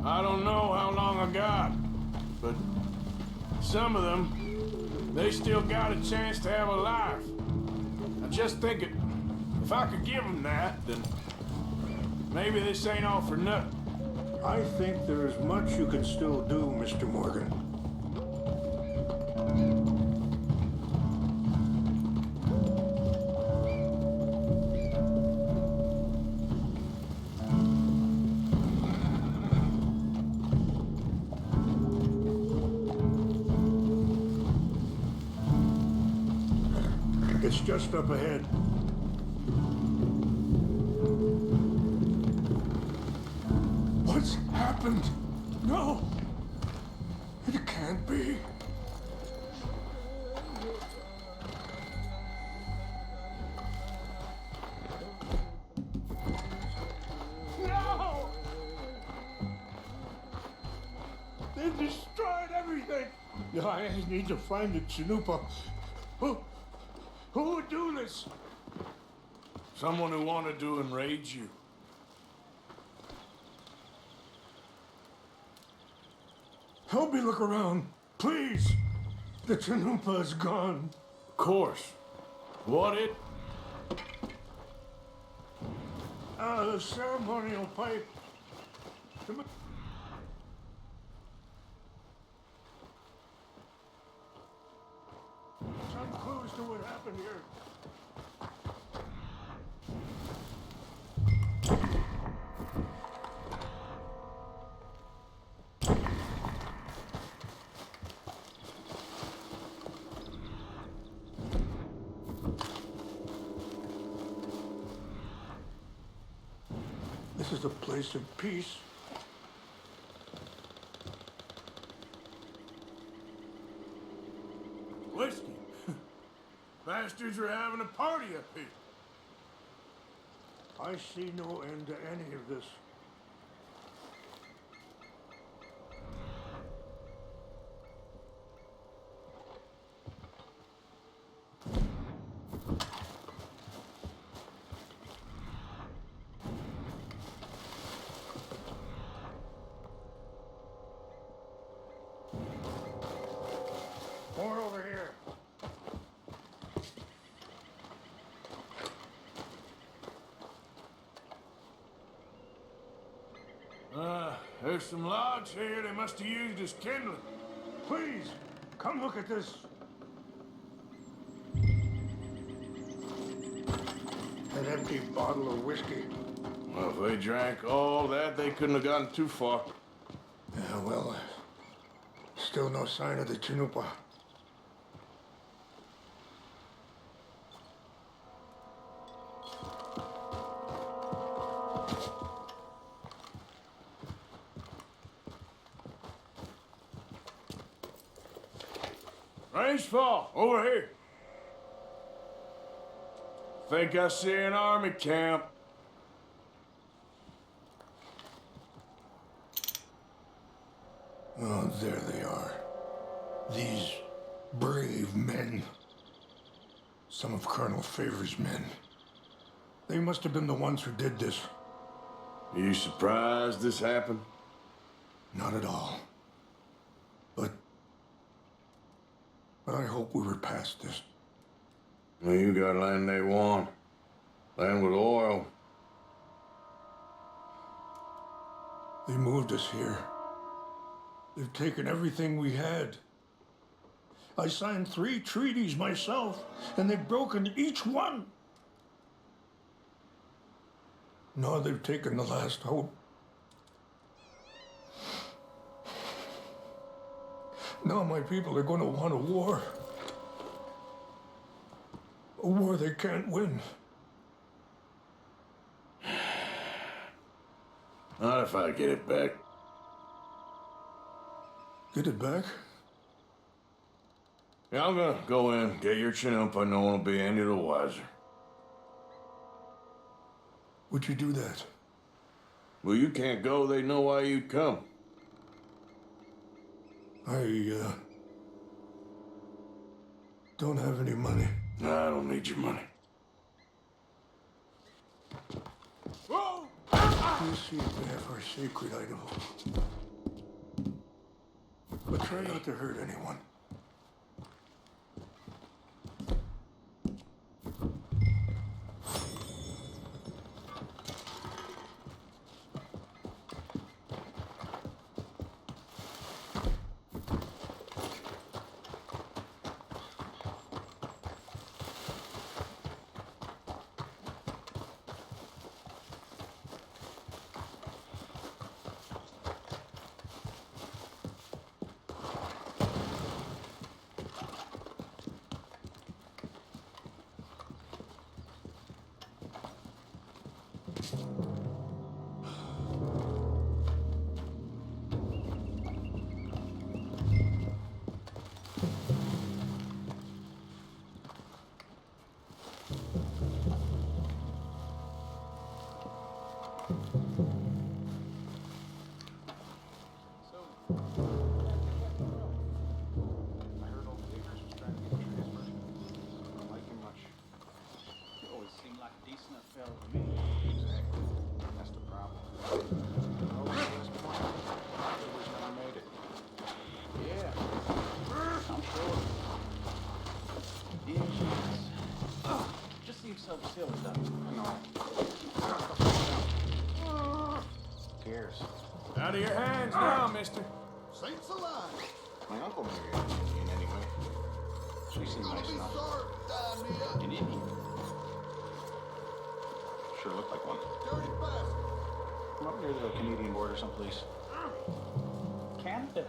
I don't know how long I got, but some of them, they still got a chance to have a life. I just think if I could give them that, then maybe this ain't all for nothing. I think there is much you can still do, Mr. Morgan. It's just up ahead. What's happened? No! It can't be. No! They destroyed everything! I need to find the Chanupa. Who would do this? Someone who wanted to enrage you. Help me look around, please. The Chanupa is gone. Of course. What it? The ceremonial pipe. Some clues to what happened here. This is a place of peace. Whiskey. Bastards are having a party up here. I see no end to any of this. More over here. There's some logs here they must have used as kindling. Please, come look at this. An empty bottle of whiskey. Well, if they drank all that, they couldn't have gotten too far. Yeah, well, still no sign of the Chanupa. Range fall, over here. Think I see an army camp. Oh, there they are. These brave men. Some of Colonel Favor's men. They must have been the ones who did this. Are you surprised this happened? Not at all. But I hope we were past this. Well, you got land they want. Land with oil. They moved us here. They've taken everything we had. I signed 3 treaties myself, and they've broken each one. Now they've taken the last hope. Now my people are going to want a war. A war they can't win. Not if I get it back. Get it back? Yeah, I'm gonna go in, get your Chinook, but no one will be any the wiser. Would you do that? Well, you can't go, they know why you'd come. I don't have any money. No, I don't need your money. Whoa! We'll see if we have our sacred item. But try not to hurt anyone. So silly though. I know. Who cares? Out of your hands now, mister. Saints alive! My uncle married an Indian anyway. She seemed nice enough. An Indian. Sure looked like one. Dirty bastard! I'm up near the Canadian border someplace. Canada.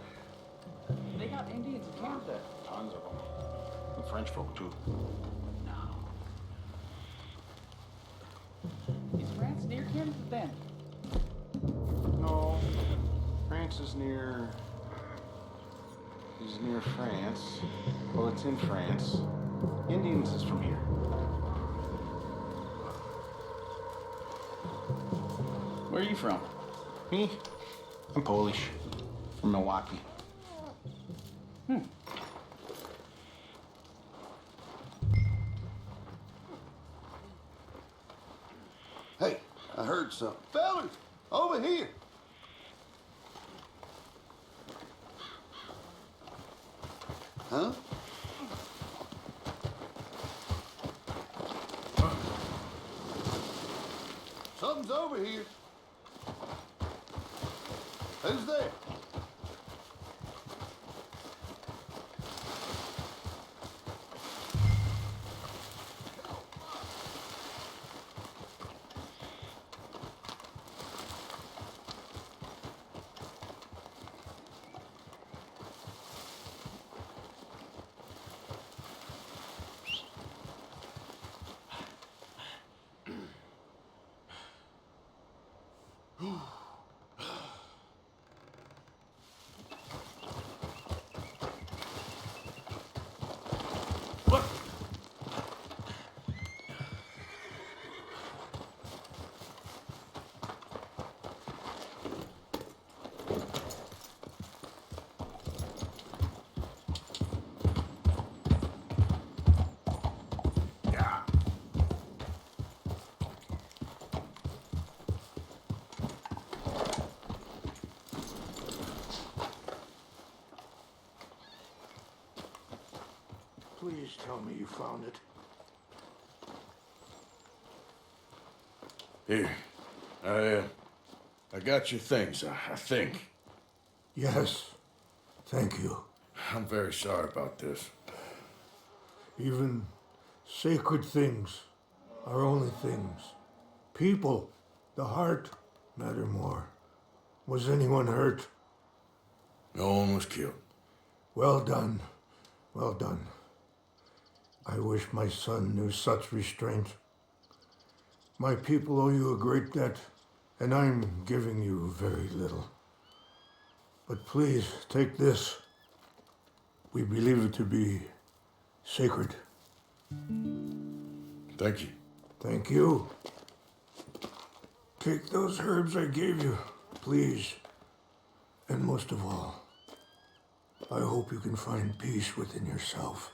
They got Indians in Canada. Tons of them. And French folk too. Is France near Canada then? No. France is near France. Well, it's in France. Indians is from here. Where are you from? Me? I'm Polish. From Milwaukee. Hey, I heard something. Fellas, over here. Huh? Something's over here. Who's there? Please tell me you found it. Here. I got your things, I think. Yes. Thank you. I'm very sorry about this. Even sacred things are only things. People, the heart, matter more. Was anyone hurt? No one was killed. Well done. Well done. I wish my son knew such restraint. My people owe you a great debt, and I'm giving you very little. But please, take this. We believe it to be sacred. Thank you. Thank you. Take those herbs I gave you, please. And most of all, I hope you can find peace within yourself.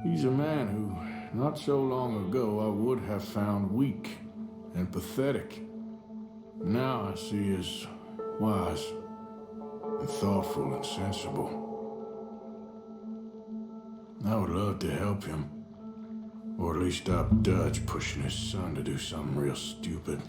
He's a man who, not so long ago, I would have found weak and pathetic. Now I see as wise and thoughtful and sensible. I would love to help him, or at least stop Dutch pushing his son to do something real stupid.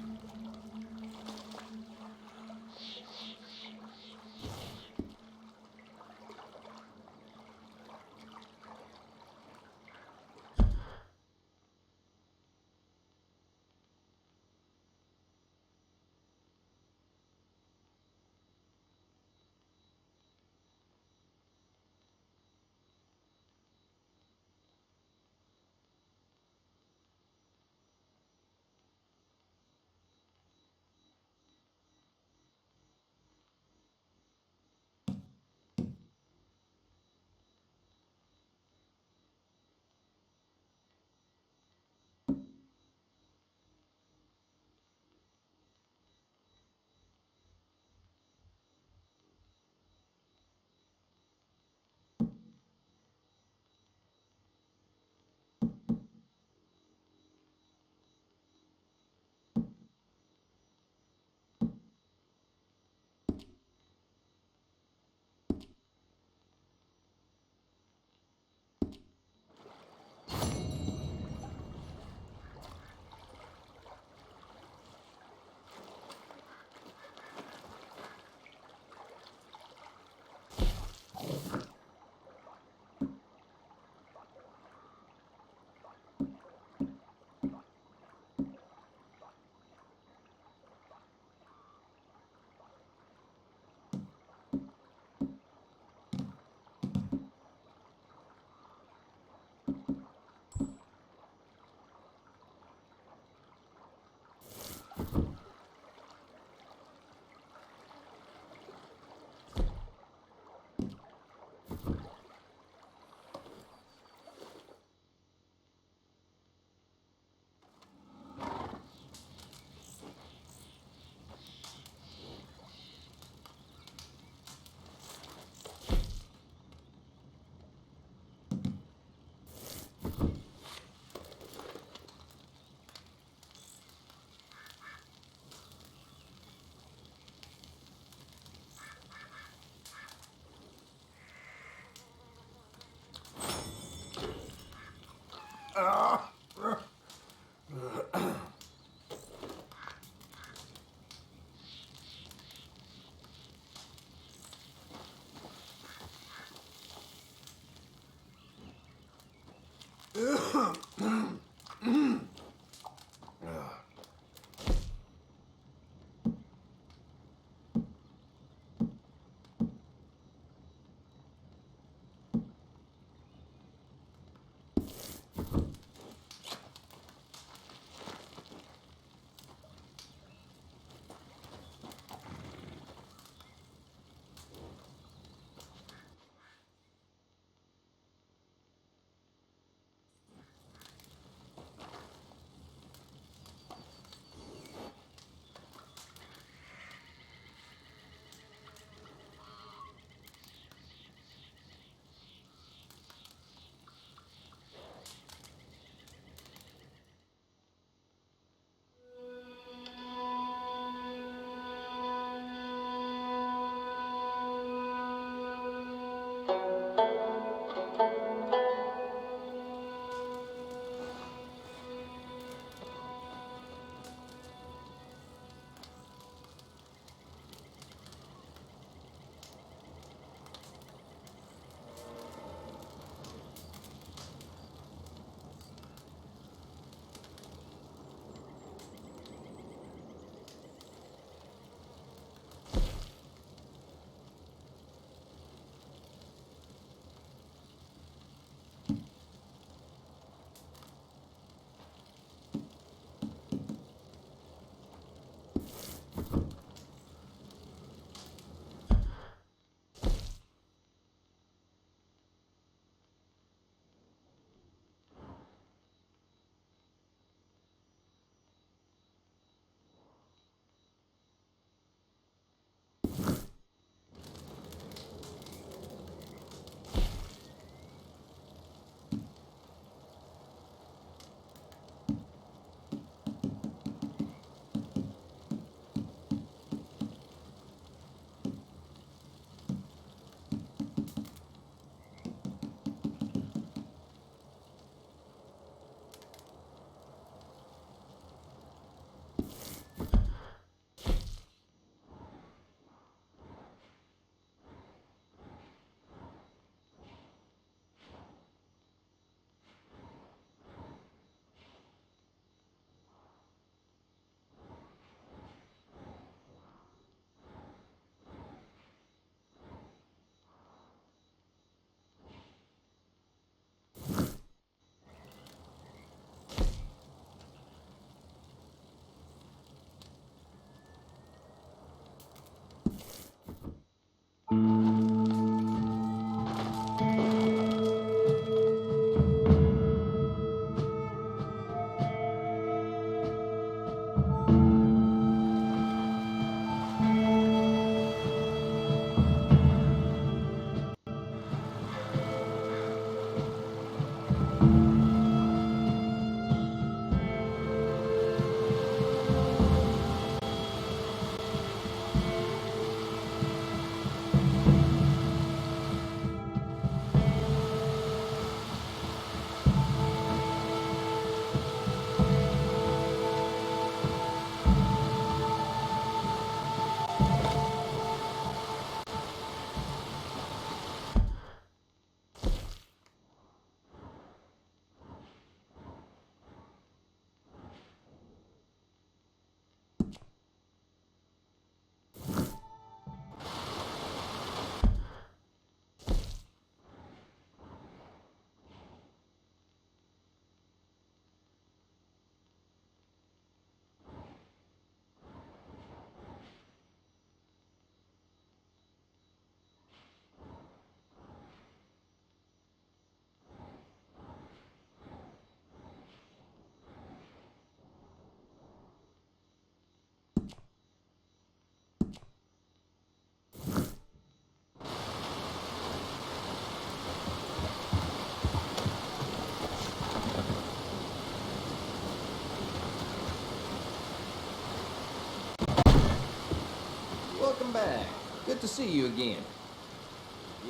to see you again.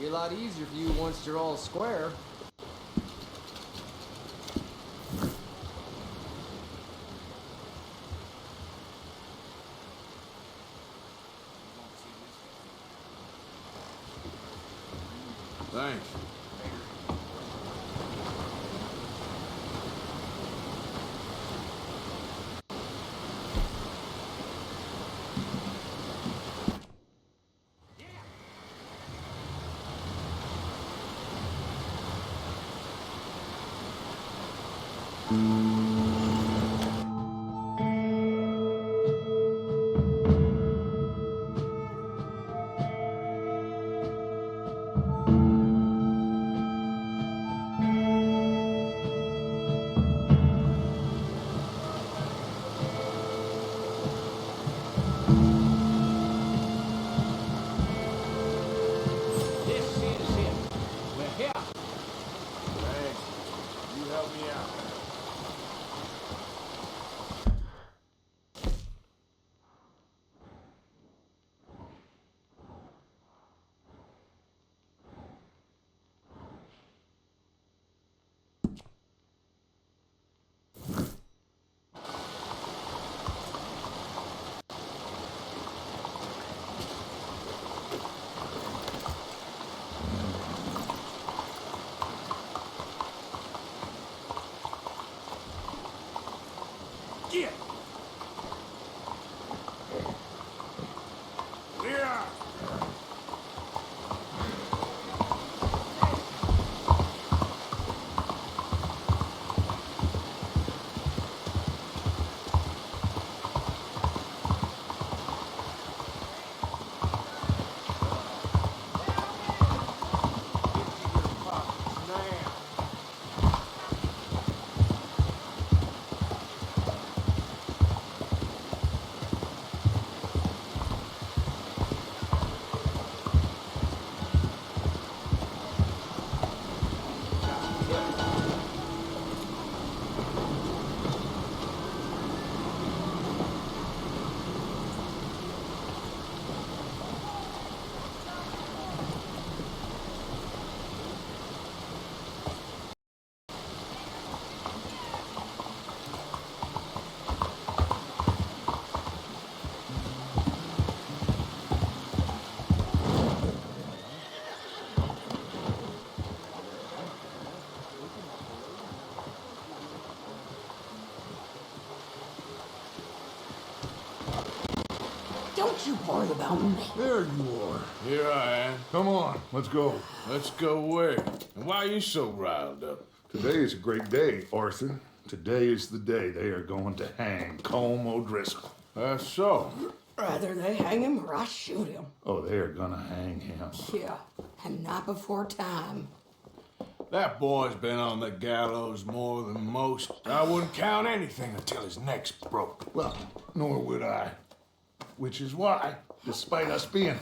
Be a lot easier for you once you're all square. Thanks. This is it. We're here. Thanks. You help me out. Get! Yeah. Don't you worry about me. There you are. Here I am. Come on, let's go. Let's go where? And why are you so riled up? Today is a great day, Arthur. Today is the day they are going to hang Colm O'Driscoll. That's so. Rather they hang him or I shoot him. Oh, they are gonna hang him. Yeah, and not before time. That boy's been on the gallows more than most. I wouldn't count anything until his neck's broke. Well, nor would I. Which is why, despite us being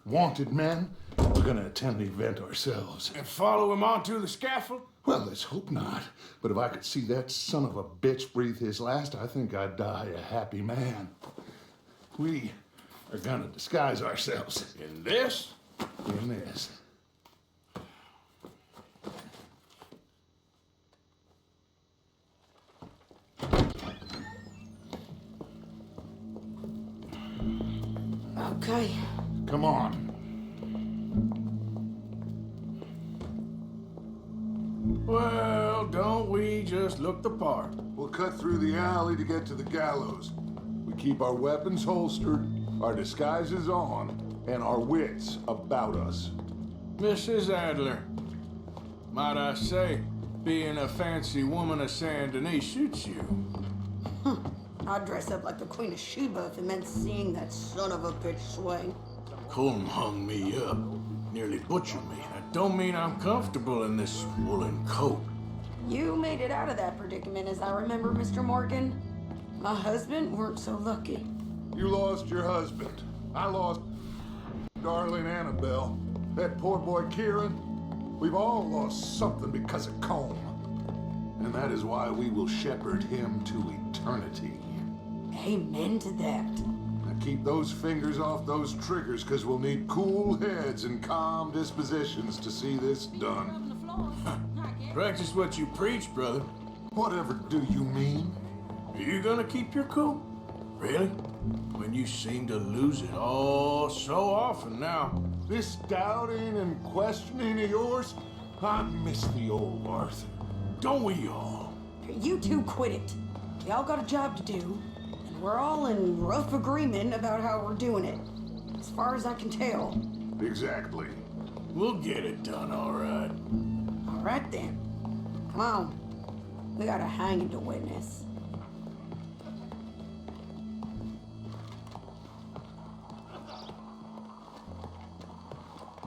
wanted men, we're gonna attend the event ourselves. And follow him onto the scaffold? Well, let's hope not. But if I could see that son of a bitch breathe his last, I think I'd die a happy man. We are gonna disguise ourselves. In this? In this. Okay. Come on. Well, don't we just look the part? We'll cut through the alley to get to the gallows. We keep our weapons holstered, our disguises on, and our wits about us. Mrs. Adler, might I say, being a fancy woman of Saint Denis suits you. I'd dress up like the Queen of Sheba if it meant seeing that son of a bitch swing. Colm hung me up, nearly butchered me. That don't mean I'm comfortable in this woolen coat. You made it out of that predicament, as I remember, Mr. Morgan. My husband weren't so lucky. You lost your husband. I lost darling Annabelle. That poor boy Kieran. We've all lost something because of Colm. And that is why we will shepherd him to eternity. Amen to that. Now Keep those fingers off those triggers, because we'll need cool heads and calm dispositions to see this done. Practice what you preach, brother. Whatever do you mean? Are you gonna keep your cool? Really? When you seem to lose it all so often now. This doubting and questioning of yours, I miss the old Arthur. Don't we all? You two quit it. Y'all got a job to do, and we're all in rough agreement about how we're doing it. As far as I can tell. Exactly. We'll get it done, all right. All right then. Come on. We got a hanging to witness.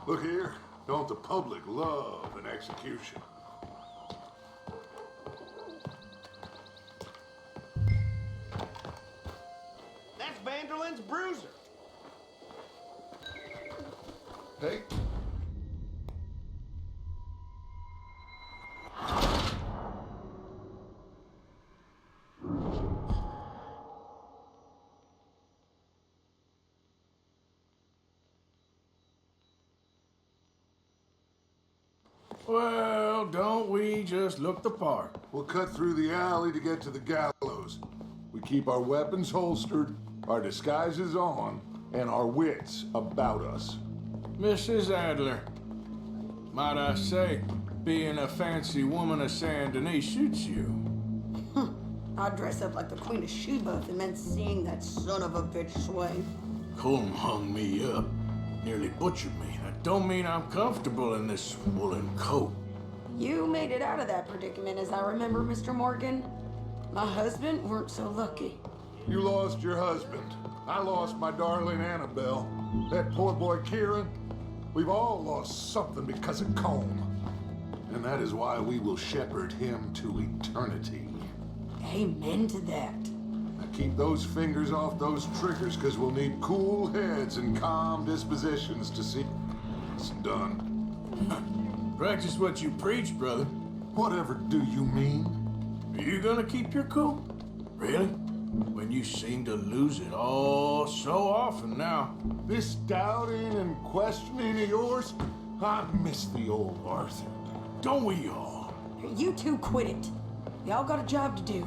Look here, don't the public love an execution? That's Vanderlin's bruiser. Hey. Well, don't we just look the part? We'll cut through the alley to get to the gallows. We keep our weapons holstered, our disguises on, and our wits about us. Mrs. Adler, might I say, being a fancy woman of Saint Denis suits you. I'd dress up like the Queen of Sheba if it meant seeing that son of a bitch sway. Colm hung me up, nearly butchered me. That don't mean I'm comfortable in this woolen coat. You made it out of that predicament, as I remember, Mr. Morgan. My husband weren't so lucky. You lost your husband. I lost my darling Annabelle. That poor boy Kieran. We've all lost something because of Colm. And that is why we will shepherd him to eternity. Amen to that. Now keep those fingers off those triggers, because we'll need cool heads and calm dispositions to see it's done. Practice what you preach, brother. Whatever do you mean? Are you gonna keep your cool? Really? When you seem to lose it all so often now. This doubting and questioning of yours, I miss the old Arthur. Don't we all? You two quit it. Y'all got a job to do,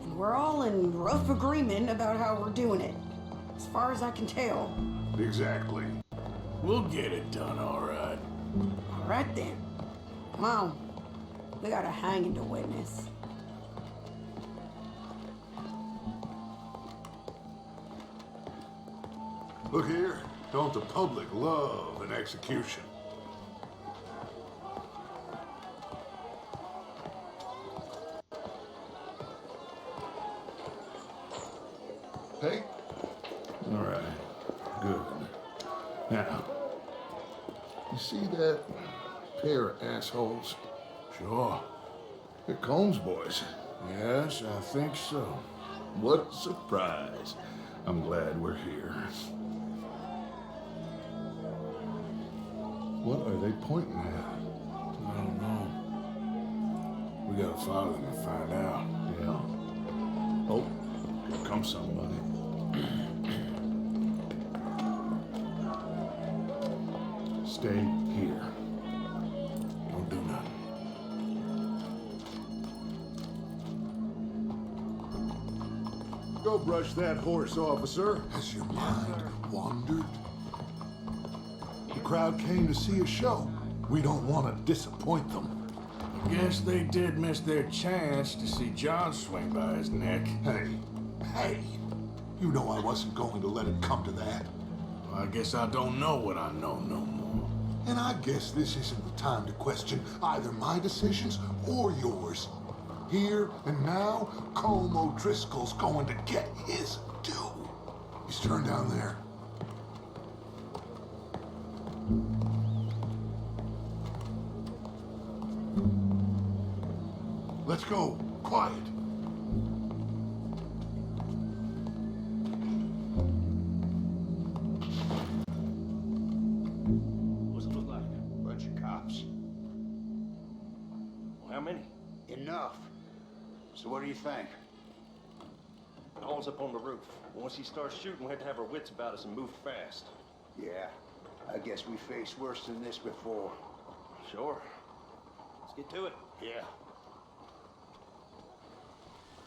and we're all in rough agreement about how we're doing it. As far as I can tell. Exactly. We'll get it done, all right. All right then. Come on. We got a hanging to witness. Look here, don't the public love an execution? Hey? All right, good. Now, you see that pair of assholes? Sure. They're Combs boys. Yes, I think so. What a surprise. I'm glad we're here. What are they pointing at? I don't know. We gotta follow them and find out. Yeah. Oh, here comes somebody. Stay here. Don't do nothing. Go brush that horse, officer. Has your mind wandered? The crowd came to see a show. We don't want to disappoint them. I guess they did miss their chance to see John swing by his neck. Hey, you know I wasn't going to let it come to that. Well, I guess I don't know what I know no more. And I guess this isn't the time to question either my decisions or yours. Here and now, Colm O'Driscoll's going to get his due. He's turned down there. Let's go. Quiet. What's it look like? Bunch of cops. Well, how many? Enough. So what do you think? Dawn's up on the roof. Once he starts shooting, we have to have our wits about us and move fast. Yeah, I guess we faced worse than this before. Sure. Let's get to it. Yeah.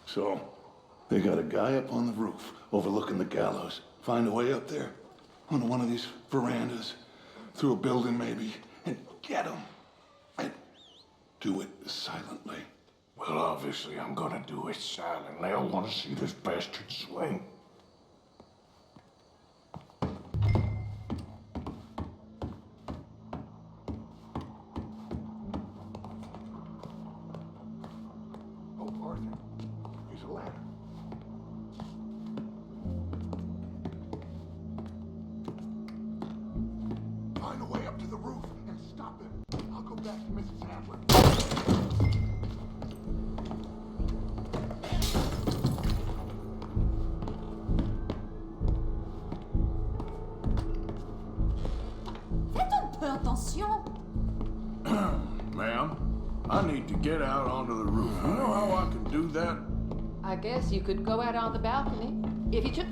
So, they got a guy up on the roof overlooking the gallows. Find a way up there, onto one of these verandas, through a building maybe, and get him. And do it silently. Well, obviously, I'm gonna do it silently. I want to see this bastard swing. Oh, Arthur, here's a ladder. Find a way up to the roof and stop him. I'll go back to Mrs. Handler. Faites un peu attention. Ma'am, I need to get out onto the roof. You know how I can do that? I guess you could go out on the balcony. If you took.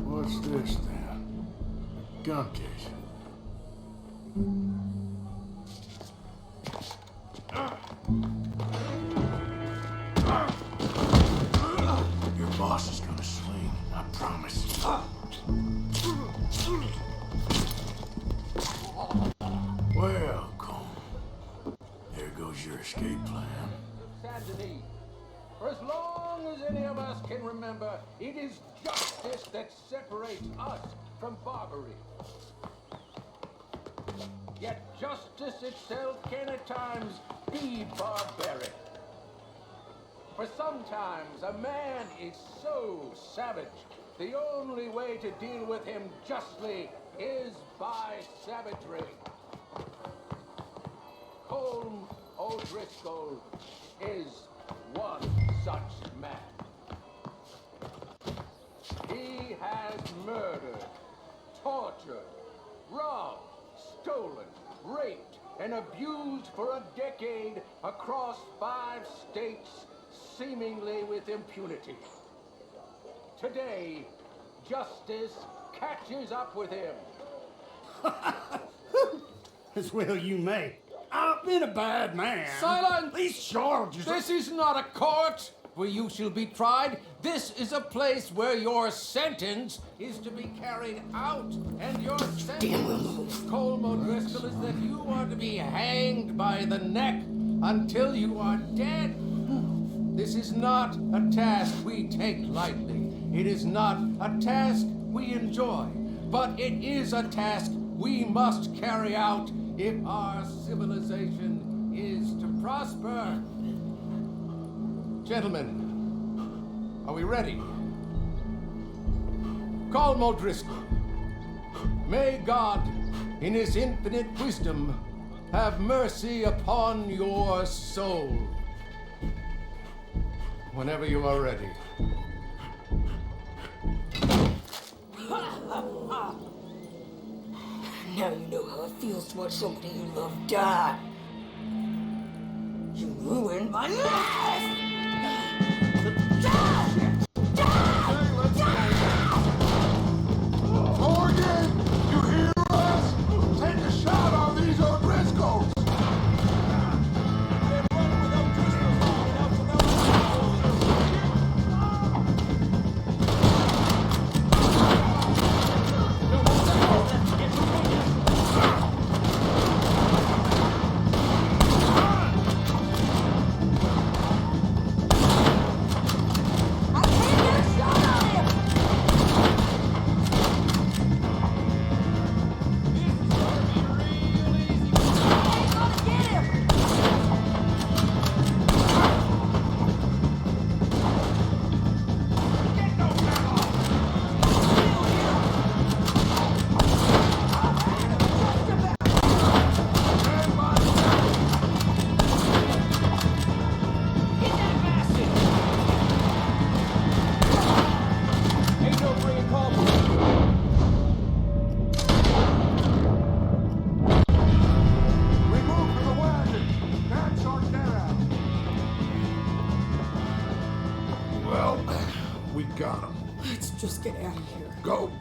What's this then? Gun case. Your boss is gonna swing, I promise. Well, Cole, there goes your escape plan. Saint Denis. For as long as any of us can remember, it is justice that separates us from Barbary. Yet justice itself can at times be barbaric. For sometimes a man is so savage, the only way to deal with him justly is by savagery. Colm O'Driscoll is one such man. He has murdered, tortured, robbed, stolen, raped, and abused for a decade across 5 states, seemingly with impunity. Today, justice catches up with him. As well you may. I've been a bad man. Silence! These charges. This is not a court where you shall be tried. This is a place where your sentence is to be carried out. And your sentence, Colm O'Driscoll, is that you are to be hanged by the neck until you are dead. This is not a task we take lightly. It is not a task we enjoy. But it is a task we must carry out if our civilization is to prosper. Gentlemen, are we ready? Colm O'Driscoll, may God, in his infinite wisdom, have mercy upon your soul. Whenever you are ready. Now you know how it feels to watch somebody you love die. You ruined my life! Morgan, you hear us? Take a shot on these O'Driscolls! We got him. Let's just get out of here. Go.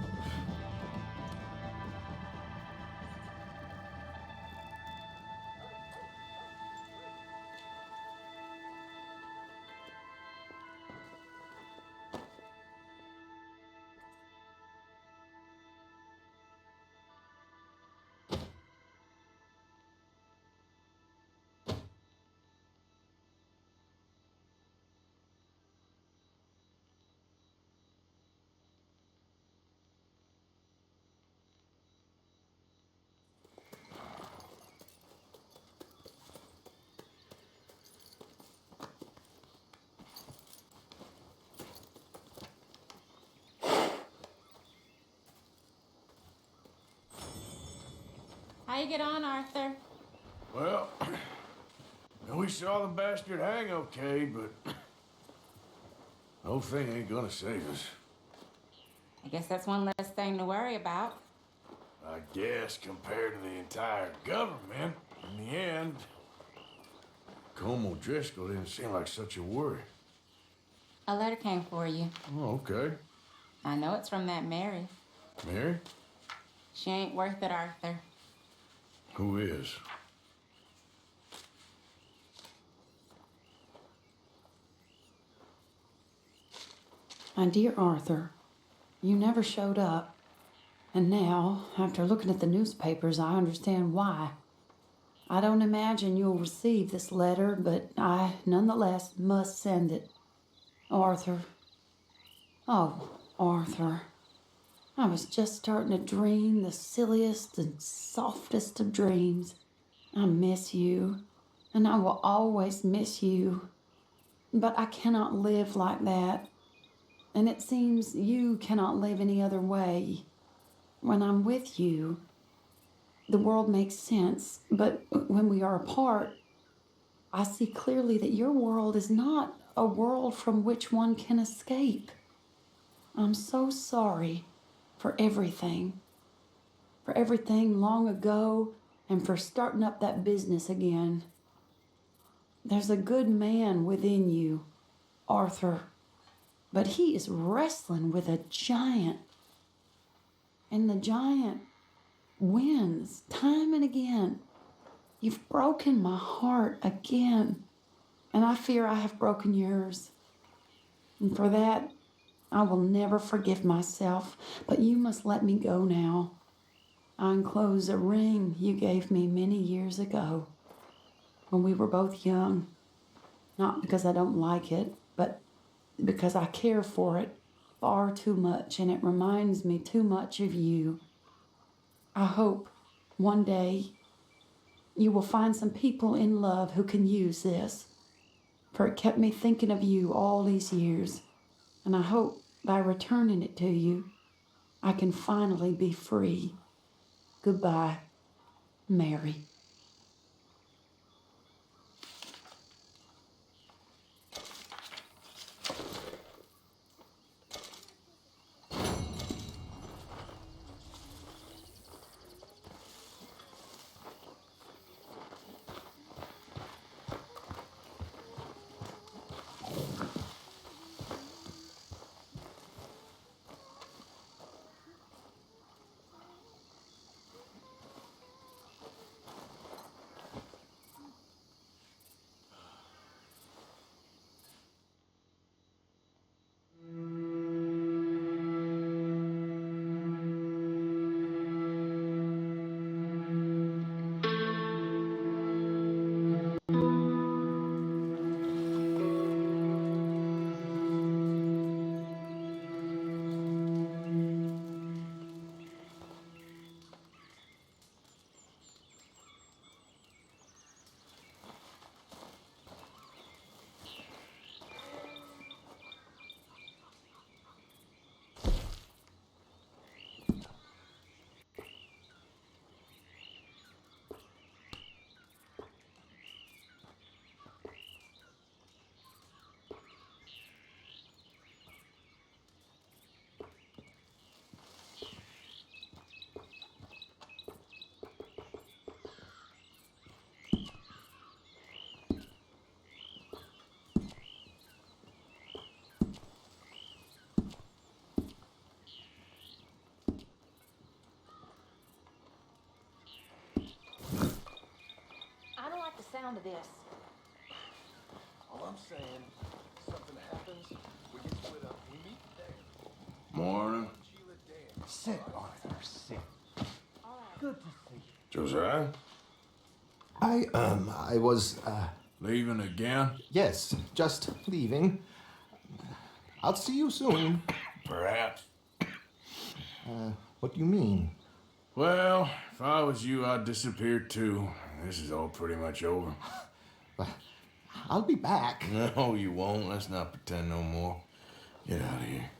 How you get on, Arthur? Well, we saw the bastard hang okay, but the whole thing ain't gonna save us. I guess that's one less thing to worry about. I guess compared to the entire government, in the end, Como Driscoll didn't seem like such a worry. A letter came for you. Oh, okay. I know it's from that Mary. Mary? She ain't worth it, Arthur. Who is? My dear Arthur, you never showed up. And now, after looking at the newspapers, I understand why. I don't imagine you'll receive this letter, but I nonetheless must send it. Arthur. Oh, Arthur. I was just starting to dream the silliest and softest of dreams. I miss you, and I will always miss you. But I cannot live like that. And it seems you cannot live any other way. When I'm with you, the world makes sense. But when we are apart, I see clearly that your world is not a world from which one can escape. I'm so sorry for everything. For everything long ago and for starting up that business again. There's a good man within you, Arthur. But he is wrestling with a giant. And the giant wins time and again. You've broken my heart again. And I fear I have broken yours. And for that, I will never forgive myself. But you must let me go now. I enclose a ring you gave me many years ago, when we were both young. Not because I don't like it, but because I care for it far too much, and it reminds me too much of you. I hope one day you will find some people in love who can use this, for it kept me thinking of you all these years, and I hope by returning it to you, I can finally be free. Goodbye, Mary. down to this. All I'm saying, if something happens, we get split up. We meet there. Morning. Sit, Arthur, sit. Good to see you. Josiah? I was, Leaving again? yes, just leaving. I'll see you soon. Perhaps. What do you mean? Well, if I was you, I'd disappear too. This is all pretty much over. I'll be back. No, you won't. Let's not pretend no more. Get out of here.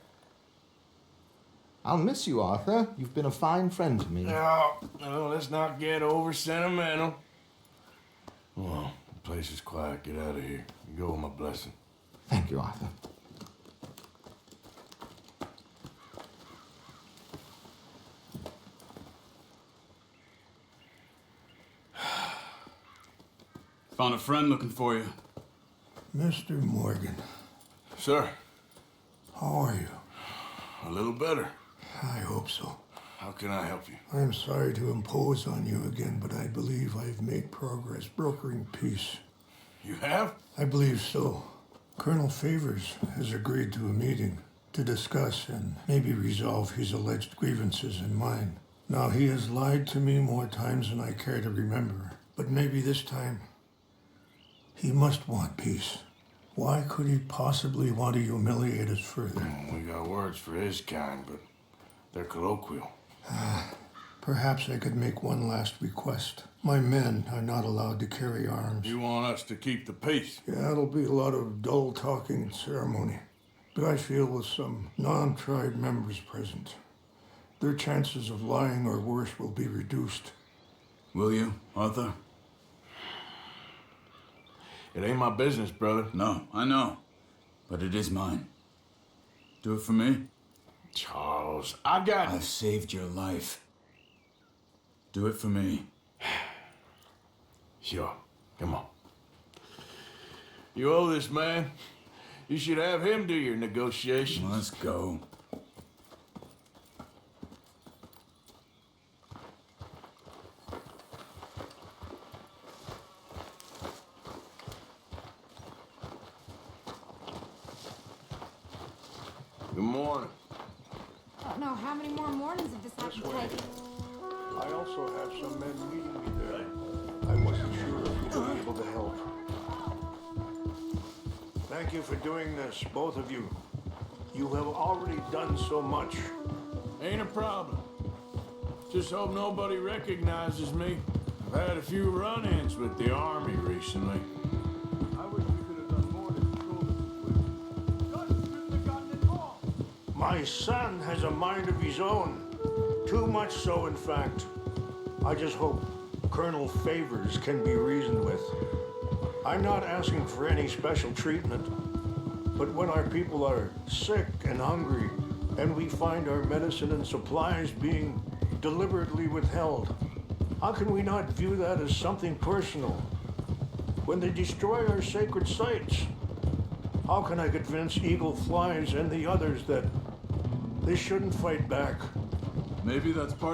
I'll miss you, Arthur. You've been a fine friend to me. No, let's not get over sentimental. Well, the place is quiet. Get out of here. You go with my blessing. Thank you, Arthur. Found a friend looking for you. Mr. Morgan, Sir, how are you? a little better. I hope so. How can I help you? I'm sorry to impose on you again, but I believe I've made progress brokering peace. You have? I believe so. Colonel Favors has agreed to a meeting to discuss and maybe resolve his alleged grievances and mine. Now, he has lied to me more times than I care to remember, but maybe this time he must want peace. Why could he possibly want to humiliate us further? We got words for his kind, but they're colloquial. Perhaps I could make one last request. My men are not allowed to carry arms. You want us to keep the peace? Yeah, it'll be a lot of dull talking and ceremony. But I feel with some non-tribe members present, their chances of lying or worse will be reduced. Will you, Arthur? It ain't my business, brother. No, I know. But it is mine. Do it for me? Charles, I've saved your life. Do it for me. Sure. Come on. You owe this man. You should have him do your negotiations. Let's go. Good morning. I don't know how many more mornings of this have to take. I also have some men meeting me there. I wasn't sure if you'd be able to help. Thank you for doing this, both of you. You have already done so much. Ain't a problem. Just hope nobody recognizes me. I've had a few run-ins with the army recently. I wish we could have done more to control the situation. Judge shouldn't have gotten involved. My son has a mind of his own. Too much so, in fact. I just hope Colonel Favors can be reasoned with. I'm not asking for any special treatment, but when our people are sick and hungry, and we find our medicine and supplies being deliberately withheld, how can we not view that as something personal? When they destroy our sacred sites, how can I convince Eagle Flies and the others that they shouldn't fight back? Maybe that's part of